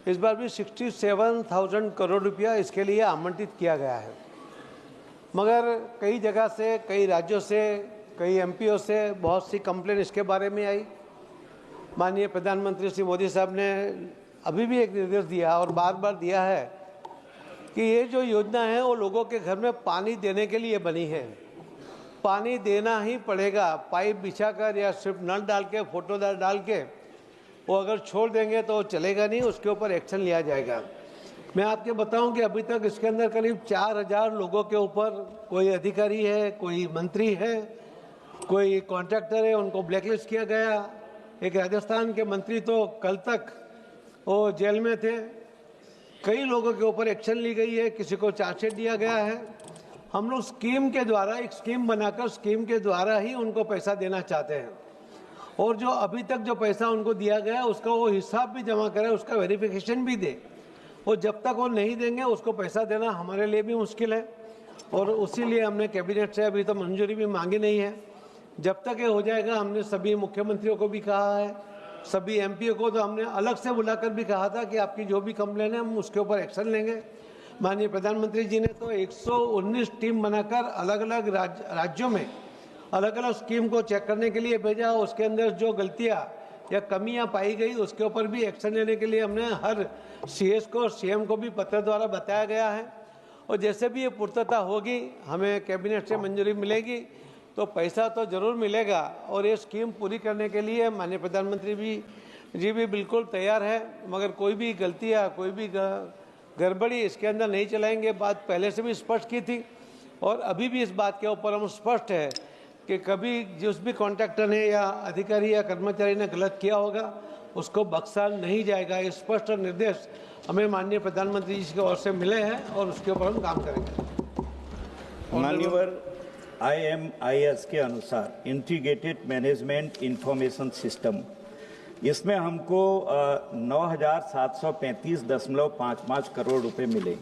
इस बार भी 67,000 करोड़ रुपया इसके लिए आवंटित किया गया है, मगर कई जगह से, कई राज्यों से, कई MPओ से बहुत सी कंप्लेन इसके बारे में आई। माननीय प्रधानमंत्री श्री मोदी साहब ने अभी भी एक निर्देश दिया और बार बार दिया है कि ये जो योजना है वो लोगों के घर में पानी देने के लिए बनी है। पानी देना ही पड़ेगा, पाइप बिछाकर या सिर्फ नल डाल के, फोटो डाल के वो अगर छोड़ देंगे तो चलेगा नहीं, उसके ऊपर एक्शन लिया जाएगा। मैं आपके बताऊं कि अभी तक इसके अंदर करीब 4,000 लोगों के ऊपर कोई अधिकारी है, कोई मंत्री है, कोई कॉन्ट्रैक्टर है, उनको ब्लैकलिस्ट किया गया। एक राजस्थान के मंत्री तो कल तक वो जेल में थे। कई लोगों के ऊपर एक्शन ली गई है, किसी को चार्जशीट दिया गया है। हम लोग स्कीम के द्वारा, एक स्कीम बनाकर स्कीम के द्वारा ही उनको पैसा देना चाहते हैं, और जो अभी तक जो पैसा उनको दिया गया उसका वो हिसाब भी जमा करे, उसका वेरिफिकेशन भी दे। और जब तक वो नहीं देंगे उसको पैसा देना हमारे लिए भी मुश्किल है, और उसीलिए हमने कैबिनेट से अभी तो मंजूरी भी मांगी नहीं है। जब तक ये हो जाएगा, हमने सभी मुख्यमंत्रियों को भी कहा है, सभी MPओ को तो हमने अलग से बुलाकर भी कहा था कि आपकी जो भी कंप्लेन है हम उसके ऊपर एक्शन लेंगे। माननीय प्रधानमंत्री जी ने तो 119 टीम बनाकर अलग अलग राज्यों में अलग अलग स्कीम को चेक करने के लिए भेजा। उसके अंदर जो गलतियां या कमियां पाई गई उसके ऊपर भी एक्शन लेने के लिए हमने हर CS को और CM को भी पत्र द्वारा बताया गया है। और जैसे भी ये पूर्तता होगी, हमें कैबिनेट से मंजूरी मिलेगी तो पैसा तो जरूर मिलेगा, और ये स्कीम पूरी करने के लिए माननीय प्रधानमंत्री जी भी बिल्कुल तैयार है। मगर कोई भी गलती या कोई भी गड़बड़ी इसके अंदर नहीं चलाएंगे। बात पहले से भी स्पष्ट की थी और अभी भी इस बात के ऊपर हम स्पष्ट है कि कभी जिस भी कॉन्ट्रैक्टर ने या अधिकारी या कर्मचारी ने गलत किया होगा उसको बख्शा नहीं जाएगा। ये स्पष्ट निर्देश हमें माननीय प्रधानमंत्री जी की ओर से मिले हैं और उसके ऊपर हम काम करेंगे। मान्यवर IMIS के अनुसार इंटीग्रेटेड मैनेजमेंट इंफॉर्मेशन सिस्टम, इसमें हमको 9,735.55 करोड़ रुपए मिले।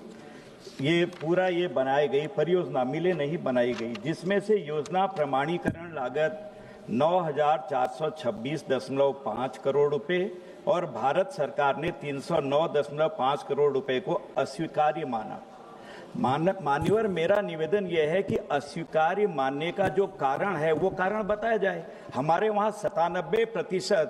ये पूरा ये बनाई गई परियोजना मिले नहीं बनाई गई, जिसमें से योजना प्रमाणीकरण लागत 9,426.5 करोड़ रुपए और भारत सरकार ने 309.5 करोड़ रुपए को अस्वीकार्य माना। मान्यवर, मेरा निवेदन यह है कि अस्वीकार्य मानने का जो कारण है वो कारण बताया जाए। हमारे वहाँ 97%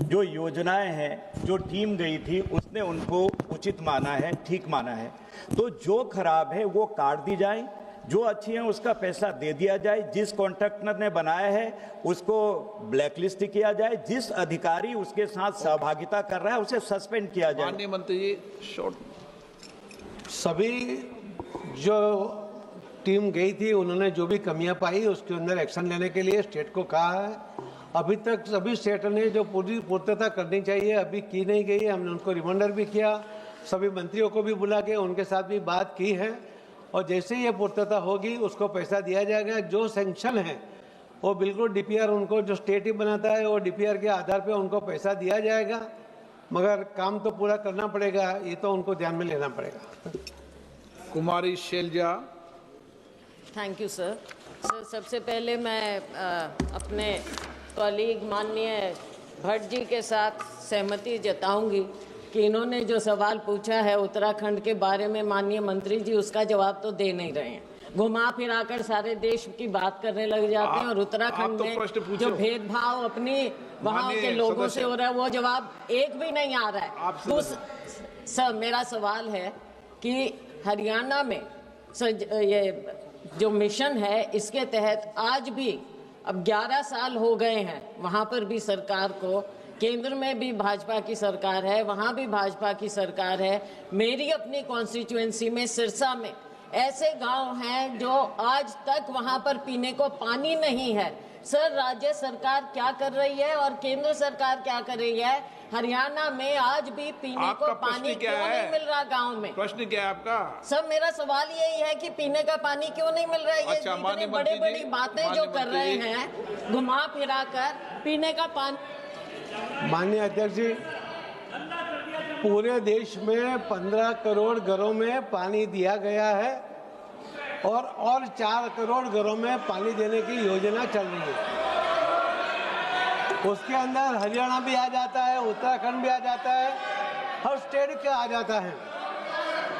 जो योजनाएं हैं, जो टीम गई थी उसने उनको उचित माना है, ठीक माना है। तो जो खराब है वो काट दी जाए, जो अच्छी है उसका पैसा दे दिया जाए, जिस कॉन्ट्रैक्टर ने बनाया है उसको ब्लैकलिस्ट किया जाए, जिस अधिकारी उसके साथ सहभागिता कर रहा है उसे सस्पेंड किया जाए। माननीय मंत्री जी, शॉर्ट। सभी जो टीम गई थी उन्होंने जो भी कमियां पाई उसके अंदर एक्शन लेने के लिए स्टेट को कहा है। अभी तक सभी स्टेट ने जो पूरी पूर्तता करनी चाहिए अभी की नहीं गई है। हमने उनको रिमाइंडर भी किया, सभी मंत्रियों को भी बुला के उनके साथ भी बात की है, और जैसे ही ये पूर्तता होगी उसको पैसा दिया जाएगा। जो सैंक्शन है वो बिल्कुल DPR उनको जो स्टेट ही बनाता है वो DPR के आधार पे उनको पैसा दिया जाएगा, मगर काम तो पूरा करना पड़ेगा, ये तो उनको ध्यान में लेना पड़ेगा। Kumari Selja. Thank you sir. सबसे पहले मैं अपने कॉलीग माननीय भट्ट जी के साथ सहमति जताऊंगी कि इन्होंने जो सवाल पूछा है उत्तराखंड के बारे में, माननीय मंत्री जी उसका जवाब तो दे नहीं रहे हैं। घुमा फिराकर सारे देश की बात करने लग जाते हैं, और उत्तराखंड में जो भेदभाव अपनी वहाँ के लोगों से हो रहा है वो जवाब एक भी नहीं आ रहा है। सर, मेरा सवाल है कि हरियाणा में ये जो मिशन है इसके तहत आज भी अब 11 साल हो गए हैं, वहाँ पर भी सरकार को, केंद्र में भी भाजपा की सरकार है, वहाँ भी भाजपा की सरकार है। मेरी अपनी कॉन्स्टिट्यूएंसी में सिरसा में ऐसे गांव हैं जो आज तक वहां पर पीने को पानी नहीं है। सर, राज्य सरकार क्या कर रही है और केंद्र सरकार क्या कर रही है? हरियाणा में आज भी पीने को पानी क्यों नहीं मिल रहा गांव में? प्रश्न क्या है आपका? सर, मेरा सवाल यही है कि पीने का पानी क्यों नहीं मिल रहा है? अच्छा, ये इतनी बड़ी बड़ी बातें जो कर रहे हैं घुमा फिरा कर पीने का पानी। माननीय अध्यक्ष जी, पूरे देश में 15 करोड़ घरों में पानी दिया गया है और 4 करोड़ घरों में पानी देने की योजना चल रही है। उसके अंदर हरियाणा भी आ जाता है, उत्तराखंड भी आ जाता है, हर स्टेट का आ जाता है।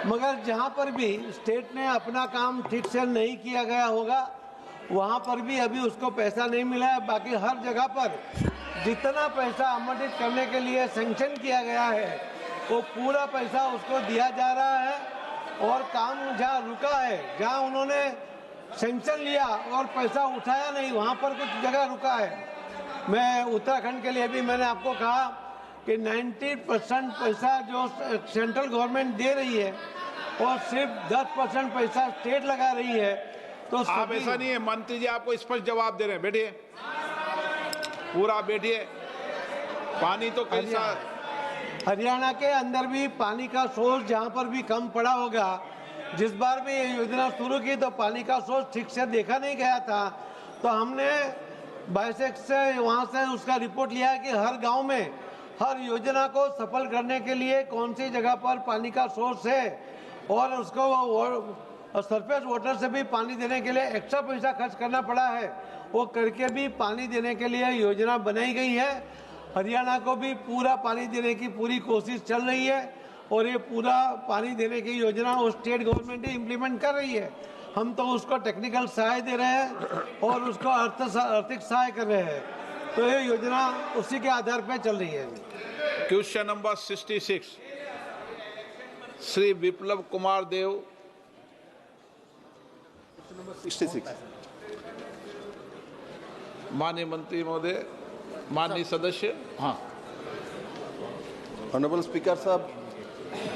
मगर जहां पर भी स्टेट ने अपना काम ठीक से नहीं किया गया होगा, वहां पर भी अभी उसको पैसा नहीं मिला है। बाकी हर जगह पर जितना पैसा आवंटित करने के लिए सैंक्शन किया गया है, वो पूरा पैसा उसको दिया जा रहा है। और काम जहाँ रुका है, जहाँ उन्होंने सैंक्शन लिया और पैसा उठाया नहीं, वहाँ पर कुछ जगह रुका है। मैं उत्तराखंड के लिए भी मैंने आपको कहा कि 90% पैसा जो सेंट्रल गवर्नमेंट दे रही है और सिर्फ 10% पैसा स्टेट लगा रही है। तो आप ऐसा नहीं है, मंत्री जी आपको स्पष्ट जवाब दे रहे हैं। बैठिए, पूरा बैठिए। पानी तो कैसा हरियाणा के अंदर भी पानी का सोर्स जहाँ पर भी कम पड़ा होगा, जिस बार भी ये योजना शुरू की तो पानी का सोर्स ठीक से देखा नहीं गया था। तो हमने बाइसेक से वहाँ से उसका रिपोर्ट लिया कि हर गांव में हर योजना को सफल करने के लिए कौन सी जगह पर पानी का सोर्स है और उसको सरफेस वाटर से भी पानी देने के लिए एक्स्ट्रा पैसा खर्च करना पड़ा है। वो करके भी पानी देने के लिए योजना बनाई गई है। हरियाणा को भी पूरा पानी देने की पूरी कोशिश चल रही है और ये पूरा पानी देने की योजना वो स्टेट गवर्नमेंट ही इम्प्लीमेंट कर रही है। हम तो उसको टेक्निकल सहाय दे रहे हैं और उसको आर्थिक सहाय कर रहे हैं। तो ये योजना उसी के आधार पर चल रही है। क्वेश्चन नंबर 66, श्री विप्लव कुमार देव। 66। माननीय मंत्री महोदय, माननीय सदस्य। हाँ, ऑनरेबल स्पीकर साहब,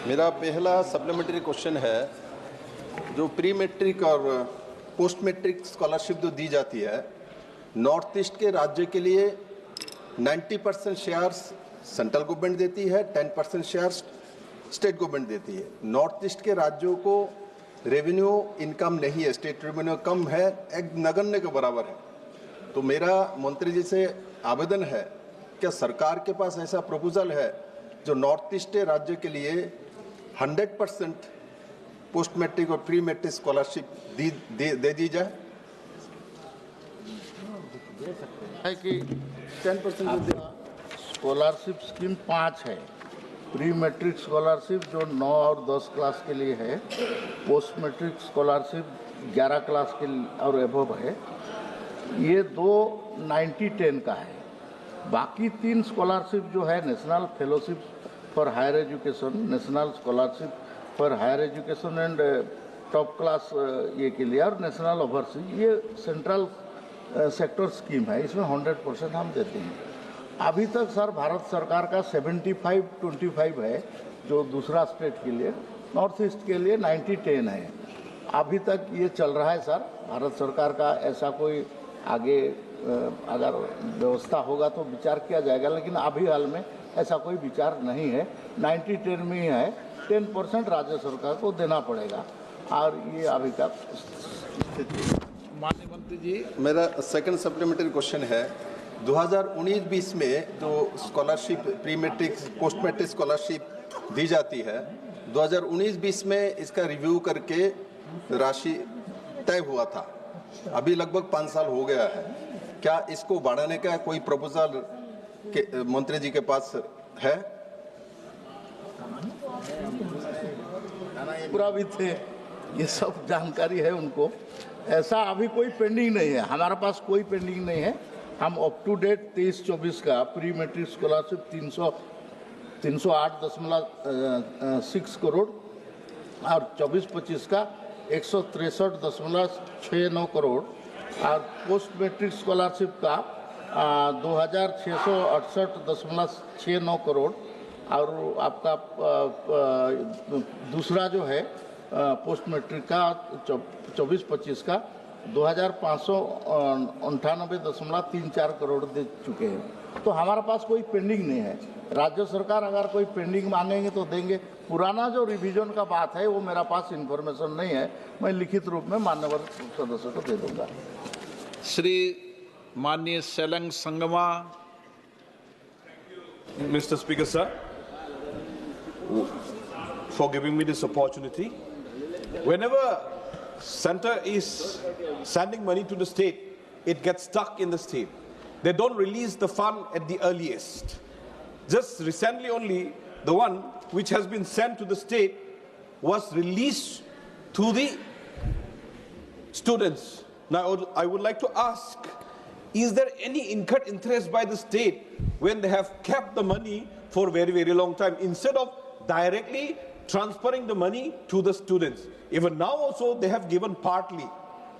मेरा पहला सप्लीमेंट्री क्वेश्चन है, जो प्री मैट्रिक और पोस्ट मैट्रिक स्कॉलरशिप जो दी जाती है, नॉर्थ ईस्ट के राज्य के लिए 90% शेयर्स सेंट्रल गवर्नमेंट देती है, 10% शेयर्स स्टेट गवर्नमेंट देती है। नॉर्थ ईस्ट के राज्यों को रेवेन्यू इनकम नहीं है, स्टेट रेवेन्यू कम है, एक नगण्य के बराबर है। तो मेरा मंत्री जी से आवेदन है, क्या सरकार के पास ऐसा प्रपोजल है जो नॉर्थ ईस्ट राज्य के लिए 100% पोस्ट मैट्रिक और प्री मैट्रिक स्कॉलरशिप दे दी जाए? है कि 10% स्कॉलरशिप स्कीम 5 है। प्री मैट्रिक स्कॉलरशिप जो 9 और 10 क्लास के लिए है, पोस्ट मैट्रिक स्कॉलरशिप 11 क्लास के और एबव है। ये 2 90-10 का है। बाकी 3 स्कॉलरशिप जो है, national fellowship for higher education, national scholarship for higher education and top class ये के लिए, और नेशनल ओवरसीज, ये सेंट्रल सेक्टर स्कीम है। इसमें 100% हम देते हैं। अभी तक सर भारत सरकार का 75-25 है, जो दूसरा स्टेट के लिए, नॉर्थ ईस्ट के लिए 90-10 है। अभी तक ये चल रहा है सर। भारत सरकार का ऐसा कोई आगे अगर व्यवस्था होगा तो विचार किया जाएगा, लेकिन अभी हाल में ऐसा कोई विचार नहीं है। 90-10 में ही है, 10% राज्य सरकार को देना पड़ेगा, और ये अभी का स्थिति। माननीय मंत्री जी, मेरा सेकंड सप्लीमेंट्री क्वेश्चन है, 2019-20 में जो scholarship pre matric post matric scholarship दी जाती है, 2019-20 में इसका रिव्यू करके राशि तय हुआ था। अभी लगभग 5 साल हो गया है। क्या इसको बढ़ाने का कोई प्रपोजल के मंत्री जी के पास है? पूरा भी थे, ये सब जानकारी है उनको। ऐसा अभी कोई पेंडिंग नहीं है, हमारे पास कोई पेंडिंग नहीं है। हम अप टू डेट 23-24 का प्री मैट्रिक स्कॉलरशिप 308.6 करोड़ और 24-25 का 163.69 करोड़ और पोस्ट मैट्रिक स्कॉलरशिप का 2668.69 करोड़ और आपका दूसरा जो है पोस्ट मैट्रिक का 24-25 का 2598.34 करोड़ दे चुके हैं। तो हमारे पास कोई पेंडिंग नहीं है। राज्य सरकार अगर कोई पेंडिंग मांगेंगे तो देंगे। पुराना जो रिवीजन का बात है वो मेरा पास इंफॉर्मेशन नहीं है, मैं लिखित रूप में माननीय सदस्य को दे दूंगा। श्री माननीय सेलंग Sangma. Mr. Speaker, sir, for giving me this opportunity. Whenever center is sending money to the state, it gets stuck in the state. They don't release the fund at the earliest. Just recently only, the one which has been sent to the state was released to the students. Now, I would like to ask, is there any incurred interest by the state when they have kept the money for very, very long time instead of directly transferring the money to the students? Even now also they have given partly.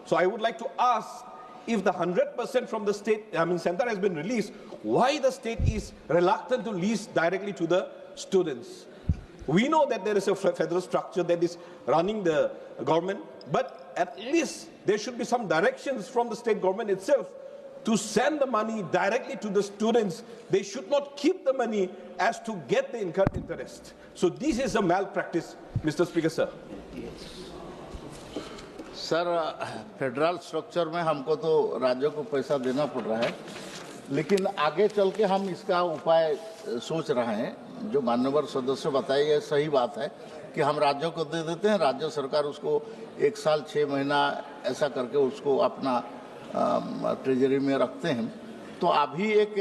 So I would like to ask, if the 100% from the state, center has been released, why the state is reluctant to release directly to the students? We know that there is a federal structure that is running the government, but at least there should be some directions from the state government itself to send the money directly to the students. They should not keep the money as to get the incurred interest. So this is a malpractice, Mr. Speaker, sir. Sir, federal structure में हमको तो राज्यों को पैसा देना पड़ रहा है, लेकिन आगे चल के हम इसका उपाय सोच रहे हैं। जो माननीय सदस्य बताइए, यह सही बात है कि हम राज्यों को दे देते हैं, राज्य सरकार उसको 1 साल 6 महीना ऐसा करके उसको अपना ट्रेजरी में रखते हैं। तो अभी एक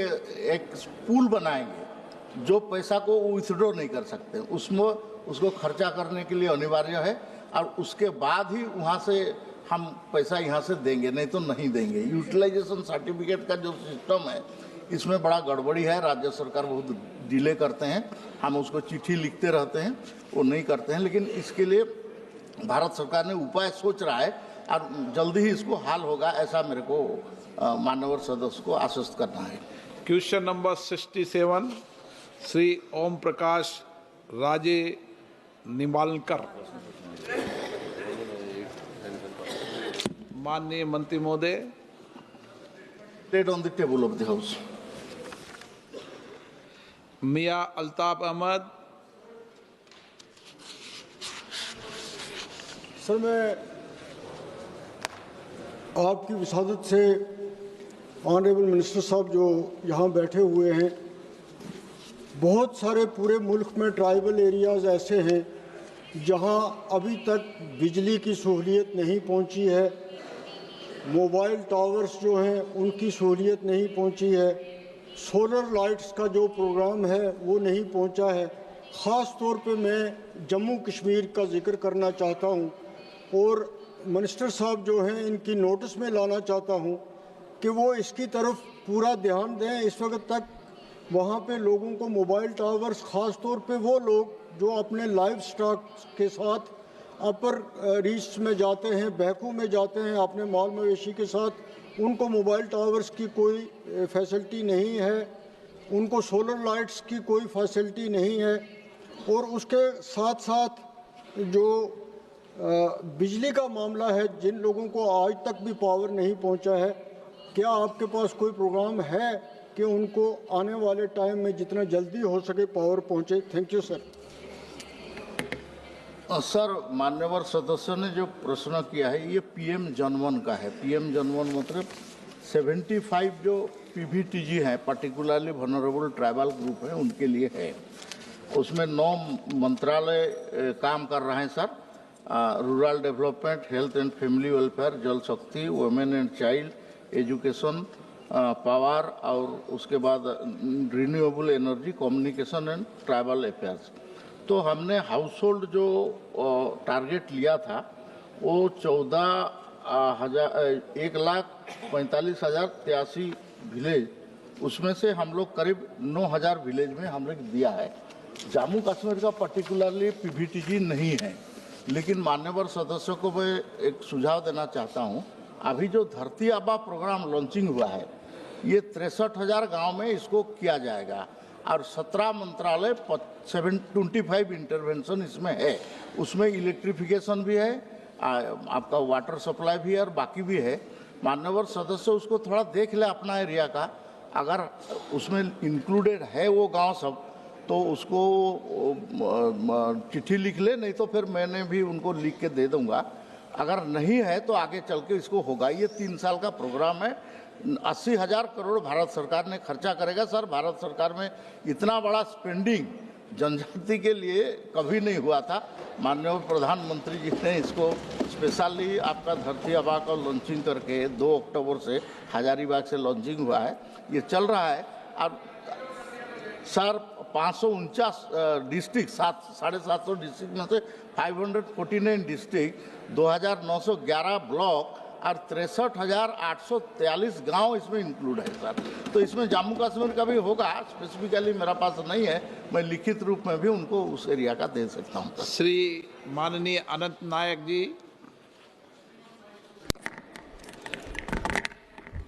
पूल बनाएंगे जो पैसा को विथड्रॉ नहीं कर सकते, उसमें उसको खर्चा करने के लिए अनिवार्य है, और उसके बाद ही वहाँ से हम पैसा यहाँ से देंगे, नहीं तो नहीं देंगे। यूटिलाइजेशन सर्टिफिकेट का जो सिस्टम है, इसमें बड़ा गड़बड़ी है। राज्य सरकार बहुत डिले करते हैं, हम उसको चिट्ठी लिखते रहते हैं, वो नहीं करते हैं। लेकिन इसके लिए भारत सरकार ने उपाय सोच रहा है और जल्दी ही इसको हल होगा, ऐसा मेरे को माननीय सदस्य को आश्वस्त करना है। क्वेश्चन नंबर 67, श्री ओम प्रकाश राजे निंबालकर। माननीय मंत्री महोदय, laid on the table of the house. Mian Altaf Ahmad. Sir, मैं आपकी विसादत से ऑनरेबल मिनिस्टर साहब जो यहाँ बैठे हुए हैं, बहुत सारे पूरे मुल्क में ट्राइबल एरियाज़ ऐसे हैं जहाँ अभी तक बिजली की सहूलियत नहीं पहुँची है, मोबाइल टावर्स जो हैं उनकी सहूलियत नहीं पहुँची है, सोलर लाइट्स का जो प्रोग्राम है वो नहीं पहुँचा है। ख़ास तौर पे मैं जम्मू कश्मीर का जिक्र करना चाहता हूँ और मिनिस्टर साहब जो हैं इनकी नोटिस में लाना चाहता हूँ कि वो इसकी तरफ पूरा ध्यान दें। इस वक्त तक वहाँ पे लोगों को मोबाइल टावर्स, ख़ास तौर पे वो लोग जो अपने लाइव स्टॉक के साथ अपर रीच में जाते हैं, बहकू में जाते हैं अपने माल मवेशी के साथ, उनको मोबाइल टावर्स की कोई फैसिलिटी नहीं है, उनको सोलर लाइट्स की कोई फैसिलिटी नहीं है। और उसके साथ साथ जो बिजली का मामला है, जिन लोगों को आज तक भी पावर नहीं पहुंचा है, क्या आपके पास कोई प्रोग्राम है कि उनको आने वाले टाइम में जितना जल्दी हो सके पावर पहुंचे? Thank you sir. सर, मान्यवर सदस्यों ने जो प्रश्न किया है ये पीएम जनवन का है। पीएम जनवन मतलब 75 जो पीवीटीजी हैं, पर्टिकुलरली वनरेबल ट्राइबल ग्रुप है, उनके लिए है। उसमें 9 मंत्रालय काम कर रहे हैं sir. Rural development, health and family welfare, जल शक्ति, women and child, education, power, और उसके बाद renewable energy, communication and tribal affairs. तो हमने हाउस होल्ड जो टारगेट लिया था वो 1,45,083 विलेज, उसमें से हम लोग करीब 9,000 विलेज में हम लोग दिया है। जम्मू कश्मीर का पर्टिकुलरली पीवीटीजी नहीं है, लेकिन मान्यवर सदस्यों को मैं एक सुझाव देना चाहता हूँ। अभी जो धरती आबा प्रोग्राम लॉन्चिंग हुआ है, ये 63,000 गाँव में इसको किया जाएगा। और 17 मंत्रालय 25 इंटरवेंशन इसमें है। उसमें इलेक्ट्रिफिकेशन भी है, आपका वाटर सप्लाई भी है और बाकी भी है। मान्यवर सदस्य उसको थोड़ा देख ले अपना एरिया का, अगर उसमें इंक्लूडेड है वो गांव सब तो उसको चिट्ठी लिख ले, नहीं तो फिर मैंने भी उनको लिख के दे दूंगा। अगर नहीं है तो आगे चल के इसको होगा। ये 3 साल का प्रोग्राम है। 80,000 करोड़ भारत सरकार ने खर्चा करेगा। सर, भारत सरकार में इतना बड़ा स्पेंडिंग जनजाति के लिए कभी नहीं हुआ था। माननीय प्रधानमंत्री जी ने इसको स्पेशली आपका धरती आबा का लॉन्चिंग करके 2 अक्टूबर से हजारीबाग से लॉन्चिंग हुआ है, ये चल रहा है। और सर 549 डिस्ट्रिक्ट, 750 डिस्ट्रिक्ट में से 549 डिस्ट्रिक्ट, 2911 ब्लॉक और 63,843 गांव इसमें इंक्लूड है सर। तो इसमें जम्मू कश्मीर का भी होगा, स्पेसिफिकली मेरा पास नहीं है, मैं लिखित रूप में भी उनको उस एरिया का दे सकता हूँ। श्री माननीय अनंत नायक जी।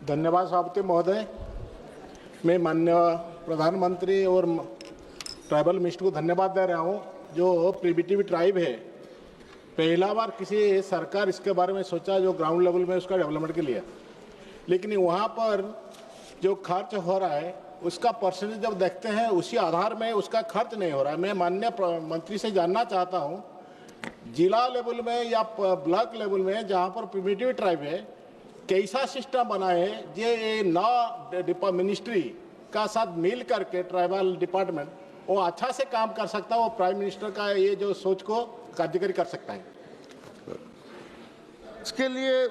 धन्यवाद सभापति महोदय। मैं माननीय प्रधानमंत्री और ट्राइबल मिनिस्टर को धन्यवाद दे रहा हूँ। जो प्रिमिटिव ट्राइब है, पहला बार किसी सरकार इसके बारे में सोचा जो ग्राउंड लेवल में उसका डेवलपमेंट के लिए, लेकिन वहाँ पर जो खर्च हो रहा है उसका परसेंटेज जब देखते हैं उसी आधार में उसका खर्च नहीं हो रहा है। मैं माननीय मंत्री से जानना चाहता हूँ, जिला लेवल में या ब्लॉक लेवल में जहाँ पर प्रिमिटिव ट्राइब है, कैसा सिस्टम बना है ये 9 मिनिस्ट्री का साथ मिल करके ट्राइबल डिपार्टमेंट वो अच्छा से काम कर सकता है, वो प्राइम मिनिस्टर का ये जो सोच को कार्यकारी कर सकता है। इसके लिए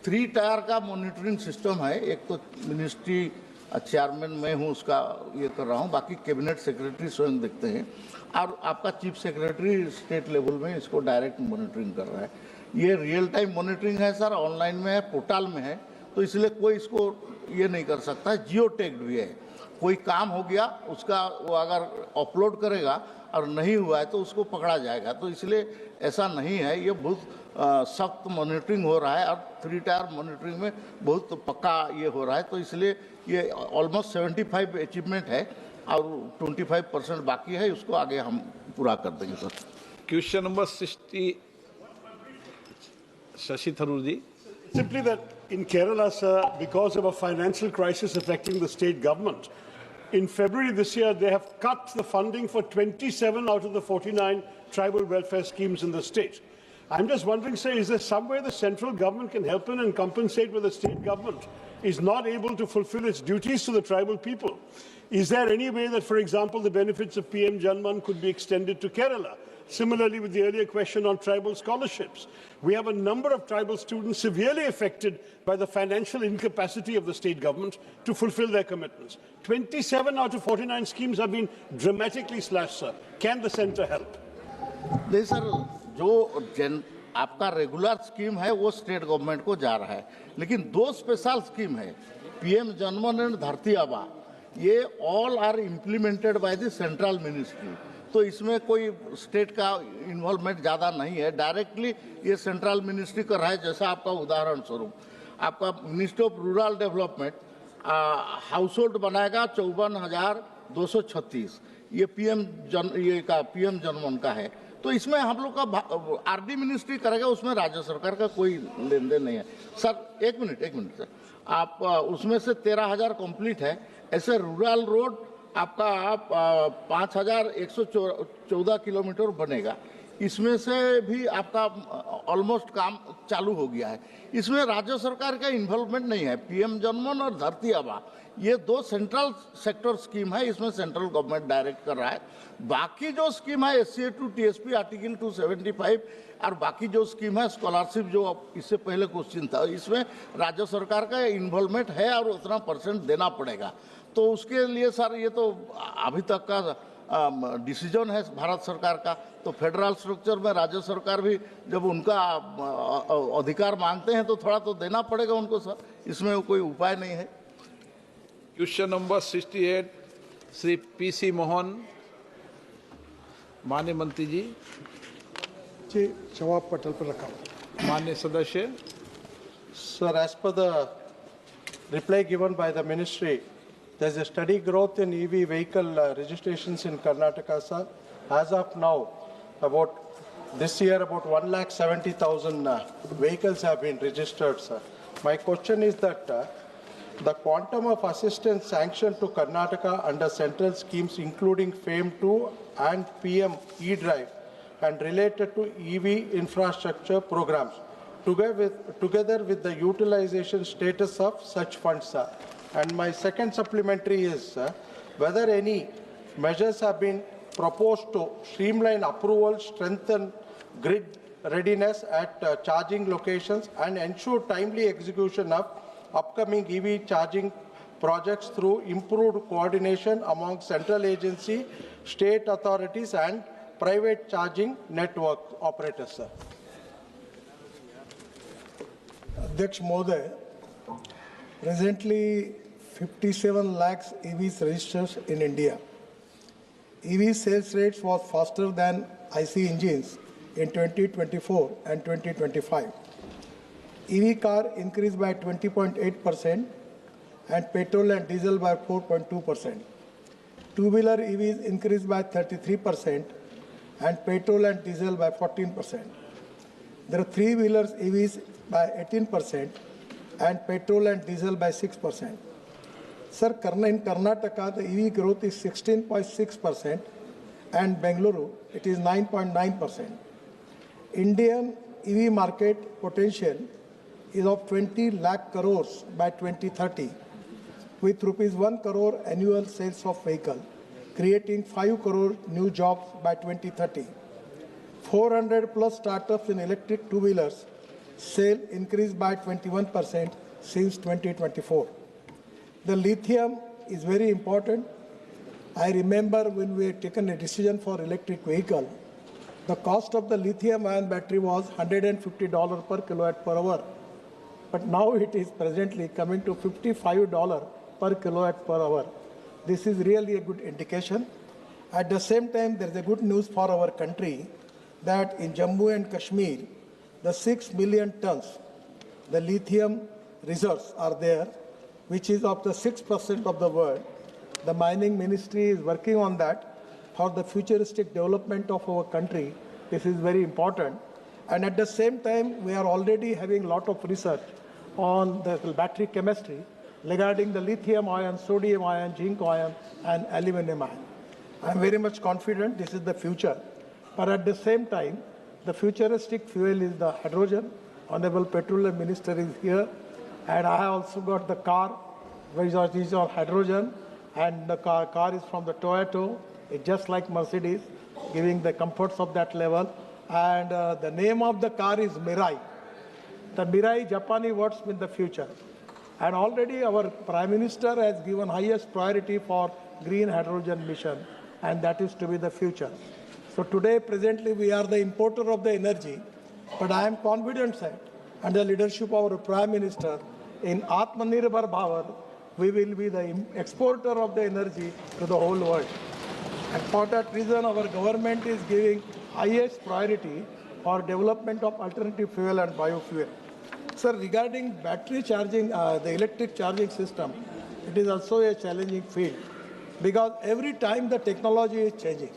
3 टायर का मॉनिटरिंग सिस्टम है। एक तो मिनिस्ट्री चेयरमैन मैं हूँ, उसका ये कर रहा हूँ, बाकी कैबिनेट सेक्रेटरी स्वयं देखते हैं और आपका चीफ सेक्रेटरी स्टेट लेवल में इसको डायरेक्ट मॉनिटरिंग कर रहा है। ये रियल टाइम मॉनिटरिंग है सर, ऑनलाइन में है, पोर्टल में है, तो इसलिए कोई इसको ये नहीं कर सकता। जियो टैग्ड भी है, कोई काम हो गया उसका वो अगर अपलोड करेगा और नहीं हुआ है तो उसको पकड़ा जाएगा। तो इसलिए ऐसा नहीं है, ये बहुत सख्त मॉनिटरिंग हो रहा है और 3 टायर मॉनिटरिंग में बहुत पक्का ये हो रहा है। तो इसलिए ये ऑलमोस्ट 75 अचीवमेंट है और 25% बाकी है, उसको आगे हम पूरा कर देंगे sir. Question number 60 Shashi Tharoor ji. Simply that in Kerala, sir, because of a financial crisis affecting the state government, in February this year, they have cut the funding for 27 out of the 49 tribal welfare schemes in the state. I'm just wondering, sir, is there some way the central government can help in and compensate where the state government is not able to fulfill its duties to the tribal people? Is there any way that, for example, the benefits of PM Janman could be extended to Kerala? Similarly, with the earlier question on tribal scholarships, we have a number of tribal students severely affected by the financial incapacity of the state government to fulfill their commitments. 27 out of 49 schemes have been dramatically slashed, sir. Can the centre help? नहीं sir, जो आपका regular scheme है वो state government को जा रहा है, लेकिन 2 स्पेशल स्कीम है, पीएम जनमन एंड धरती आबा, ये all are implemented by the central ministry. तो इसमें कोई स्टेट का इन्वॉल्वमेंट ज़्यादा नहीं है, डायरेक्टली ये सेंट्रल मिनिस्ट्री कर रहा है। जैसा आपका उदाहरण स्वरूप आपका ministry of rural development house hold बनाएगा 54,236, ये पीएम जनमन का है। तो इसमें हम लोग का आरडी मिनिस्ट्री करेगा, उसमें राज्य सरकार का कोई लेन देन नहीं है सर। एक मिनट सर, आप उसमें से 13,000 कंप्लीट है। ऐसे रूरल रोड आपका 5,114 किलोमीटर बनेगा, इसमें से भी आपका ऑलमोस्ट काम चालू हो गया है। इसमें राज्य सरकार का इन्वॉल्वमेंट नहीं है। पीएम जनमन और धरती आबा ये 2 सेंट्रल सेक्टर स्कीम है, इसमें सेंट्रल गवर्नमेंट डायरेक्ट कर रहा है। बाकी जो स्कीम है SCA टू TSP आर्टिकल 275 और बाकी जो स्कीम है स्कॉलरशिप, जो इससे पहले क्वेश्चन था, इसमें राज्य सरकार का इन्वॉल्वमेंट है और उतना परसेंट देना पड़ेगा। तो उसके लिए सर ये तो अभी तक का डिसीजन है भारत सरकार का। तो फेडरल स्ट्रक्चर में राज्य सरकार भी जब उनका अधिकार मांगते हैं तो थोड़ा तो देना पड़ेगा उनको सर, इसमें कोई उपाय नहीं है। Question number 68 Shri PC Mohan. माननीय मंत्री जी जवाब पटल पर रखा। माननीय सदस्य। Sir, as per the reply given by the ministry, there's a steady growth in EV vehicle registrations in Karnataka, sir. As of now, this year about 170,000 vehicles have been registered, sir. My question is that the quantum of assistance sanctioned to Karnataka under central schemes including FAME2 and PM E-Drive and related to EV infrastructure programs, together with the utilization status of such funds, sir. And my second supplementary is whether any measures have been proposed to streamline approval, strengthen grid readiness at charging locations, and ensure timely execution of upcoming EV charging projects through improved coordination among central agency, state authorities, and private charging network operators, sir. Adhyaksh Mohoday, presently 57 lakhs EVs registered in India. EV sales rates was faster than IC engines in 2024 and 2025. EV car increased by 20.8% and petrol and diesel by 4.2%. Two-wheeler EVs increased by 33% and petrol and diesel by 14%. There are three-wheelers EVs by 18% and petrol and diesel by 6%. Sir, in Karnataka, the EV growth is 16.6% and Bengaluru, it is 9.9%. Indian EV market potential is of 20 lakh crores by 2030, with rupees 1 crore annual sales of vehicle, creating 5 crore new jobs by 2030. 400 plus startups in electric two-wheelers sale increased by 21% since 2024. The lithium is very important. I remember when we had taken a decision for electric vehicle, the cost of the lithium-ion battery was $150 per kilowatt per hour. But now it is presently coming to $55 per kilowatt per hour. This is really a good indication. At the same time, there is a good news for our country that in Jammu and Kashmir, the 6 million tons, the lithium reserves are there, which is of the 6% of the world. The mining ministry is working on that for the futuristic development of our country. This is very important. And at the same time, we are already having a lot of research on the battery chemistry regarding the lithium ion, sodium ion, zinc ion, and aluminum ion. I am very much confident this is the future. But at the same time, the futuristic fuel is the hydrogen. Honorable Petroleum Minister is here. And I have also got the car, which is on hydrogen. And the car is from the Toyota. It's just like Mercedes, giving the comforts of that level. And the name of the car is Mirai. The Mirai Japanese words mean the future. And already our Prime Minister has given highest priority for green hydrogen mission, and that is to be the future. So today, presently, we are the importer of the energy, but I am confident that under the leadership of our Prime Minister, in Atmanirbhar Bharat, we will be the exporter of the energy to the whole world. And for that reason, our government is giving highest priority for development of alternative fuel and biofuel. Sir, regarding battery charging, the electric charging system, it is also a challenging field because every time the technology is changing.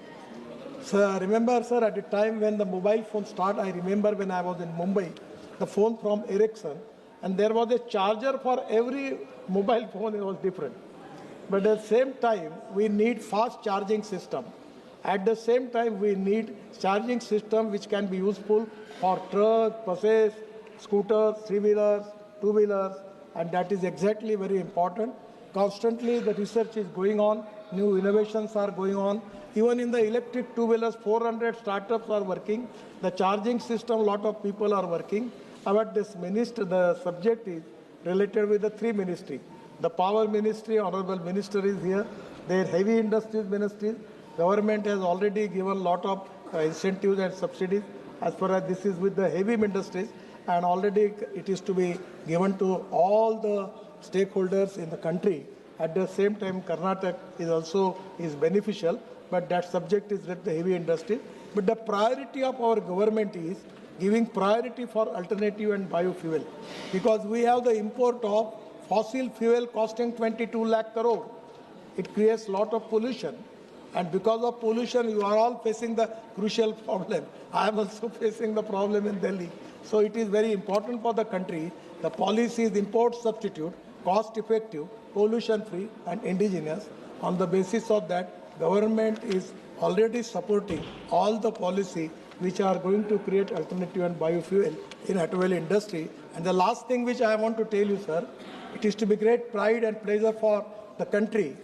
So remember, sir, at the time when the mobile phone started, I remember when I was in Mumbai, the phone from Ericsson, and there was a charger for every mobile phone, it was different. But at the same time, we need fast charging system. At the same time, we need charging system which can be useful for trucks, buses, scooters, three-wheelers, two-wheelers, and that is exactly very important. Constantly, the research is going on, new innovations are going on. Even in the electric two-wheelers, 400 startups are working. The charging system, a lot of people are working. But this minister, the subject is related with the three ministries. The power ministry, honorable minister is here. Their heavy industries ministry. Government has already given a lot of incentives and subsidies as far as this is with the heavy industries, and already it is to be given to all the stakeholders in the country. At the same time, Karnataka is also beneficial, but that subject is with the heavy industry. But the priority of our government is giving priority for alternative and biofuel, because we have the import of fossil fuel costing 22 lakh crore. it creates lot of pollution. And because of pollution, you are all facing the crucial problem. I am also facing the problem in Delhi. So it is very important for the country. The policy is import substitute, cost effective, pollution free and indigenous. On the basis of that, government is already supporting all the policy which are going to create alternative and biofuel in automobile industry. And the last thing which I want to tell you, sir, it is to be great pride and pleasure for the country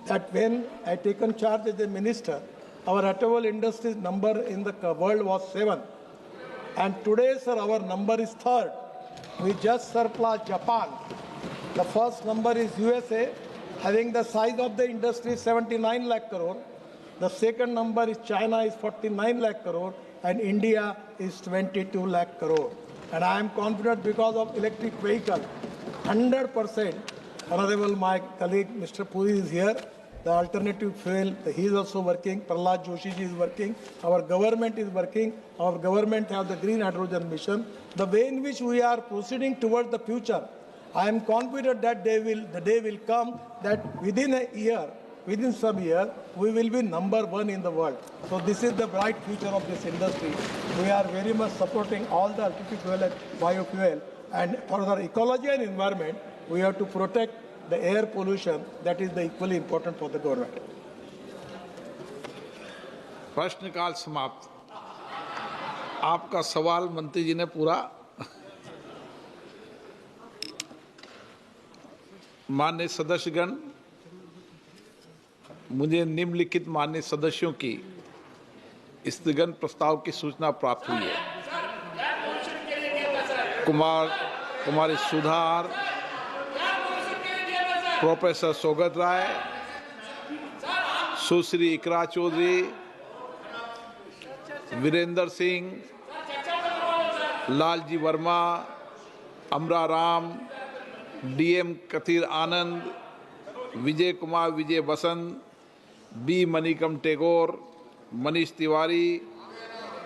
that when I taken charge as a minister, our automobile industry's number in the world was 7. And today, sir, our number is 3rd. We just surpassed Japan. The first number is USA, having the size of the industry 79 lakh crore. The second number is China is 49 lakh crore and India is 22 lakh crore. And I am confident because of electric vehicle, 100%. Honorable my colleague Mr. Puri is here. The alternative fuel, he is also working. Prahlad Joshi ji is working. Our government is working. Our government have the green hydrogen mission. The way in which we are proceeding towards the future, I am confident that the day will come that within a year, within some year, we will be number 1 in the world. So this is the bright future of this industry. We are very much supporting all the alternative fuel and biofuel. And for our ecology and environment, we have to protect the air pollution. That is the equally important for the government. प्रश्नकाल समाप्त। आपका सवाल मंत्री जी ने पूरा माननीय सदस्यगण, मुझे निम्नलिखित माननीय सदस्यों की स्थगन प्रस्ताव की सूचना प्राप्त हुई है। Kumari Sudhar, professor Saugata Roy, Sushri Iqra Choudhary, Virendra Singh, Lalji Verma, Amra Ram, DM Kathir Anand, Vijay Kumar Vijay Vasanth, B Manickam Tagore, Manish Tewari,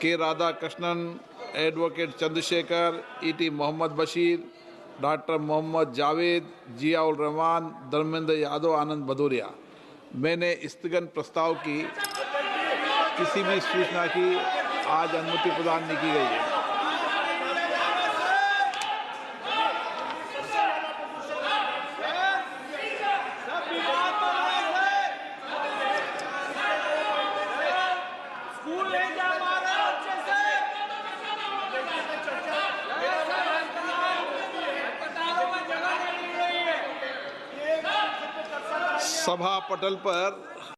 K Radhakrishnan, advocate Chandrashekhar, ET Mohammed Basheer, doctor Mohammad Jawed, Ziaur Rahman, Dharmendra Yadav, Anand Bhadauria. मैंने स्थगन प्रस्ताव की किसी भी सूचना की आज अनुमति प्रदान नहीं की गई है। सभा पटल पर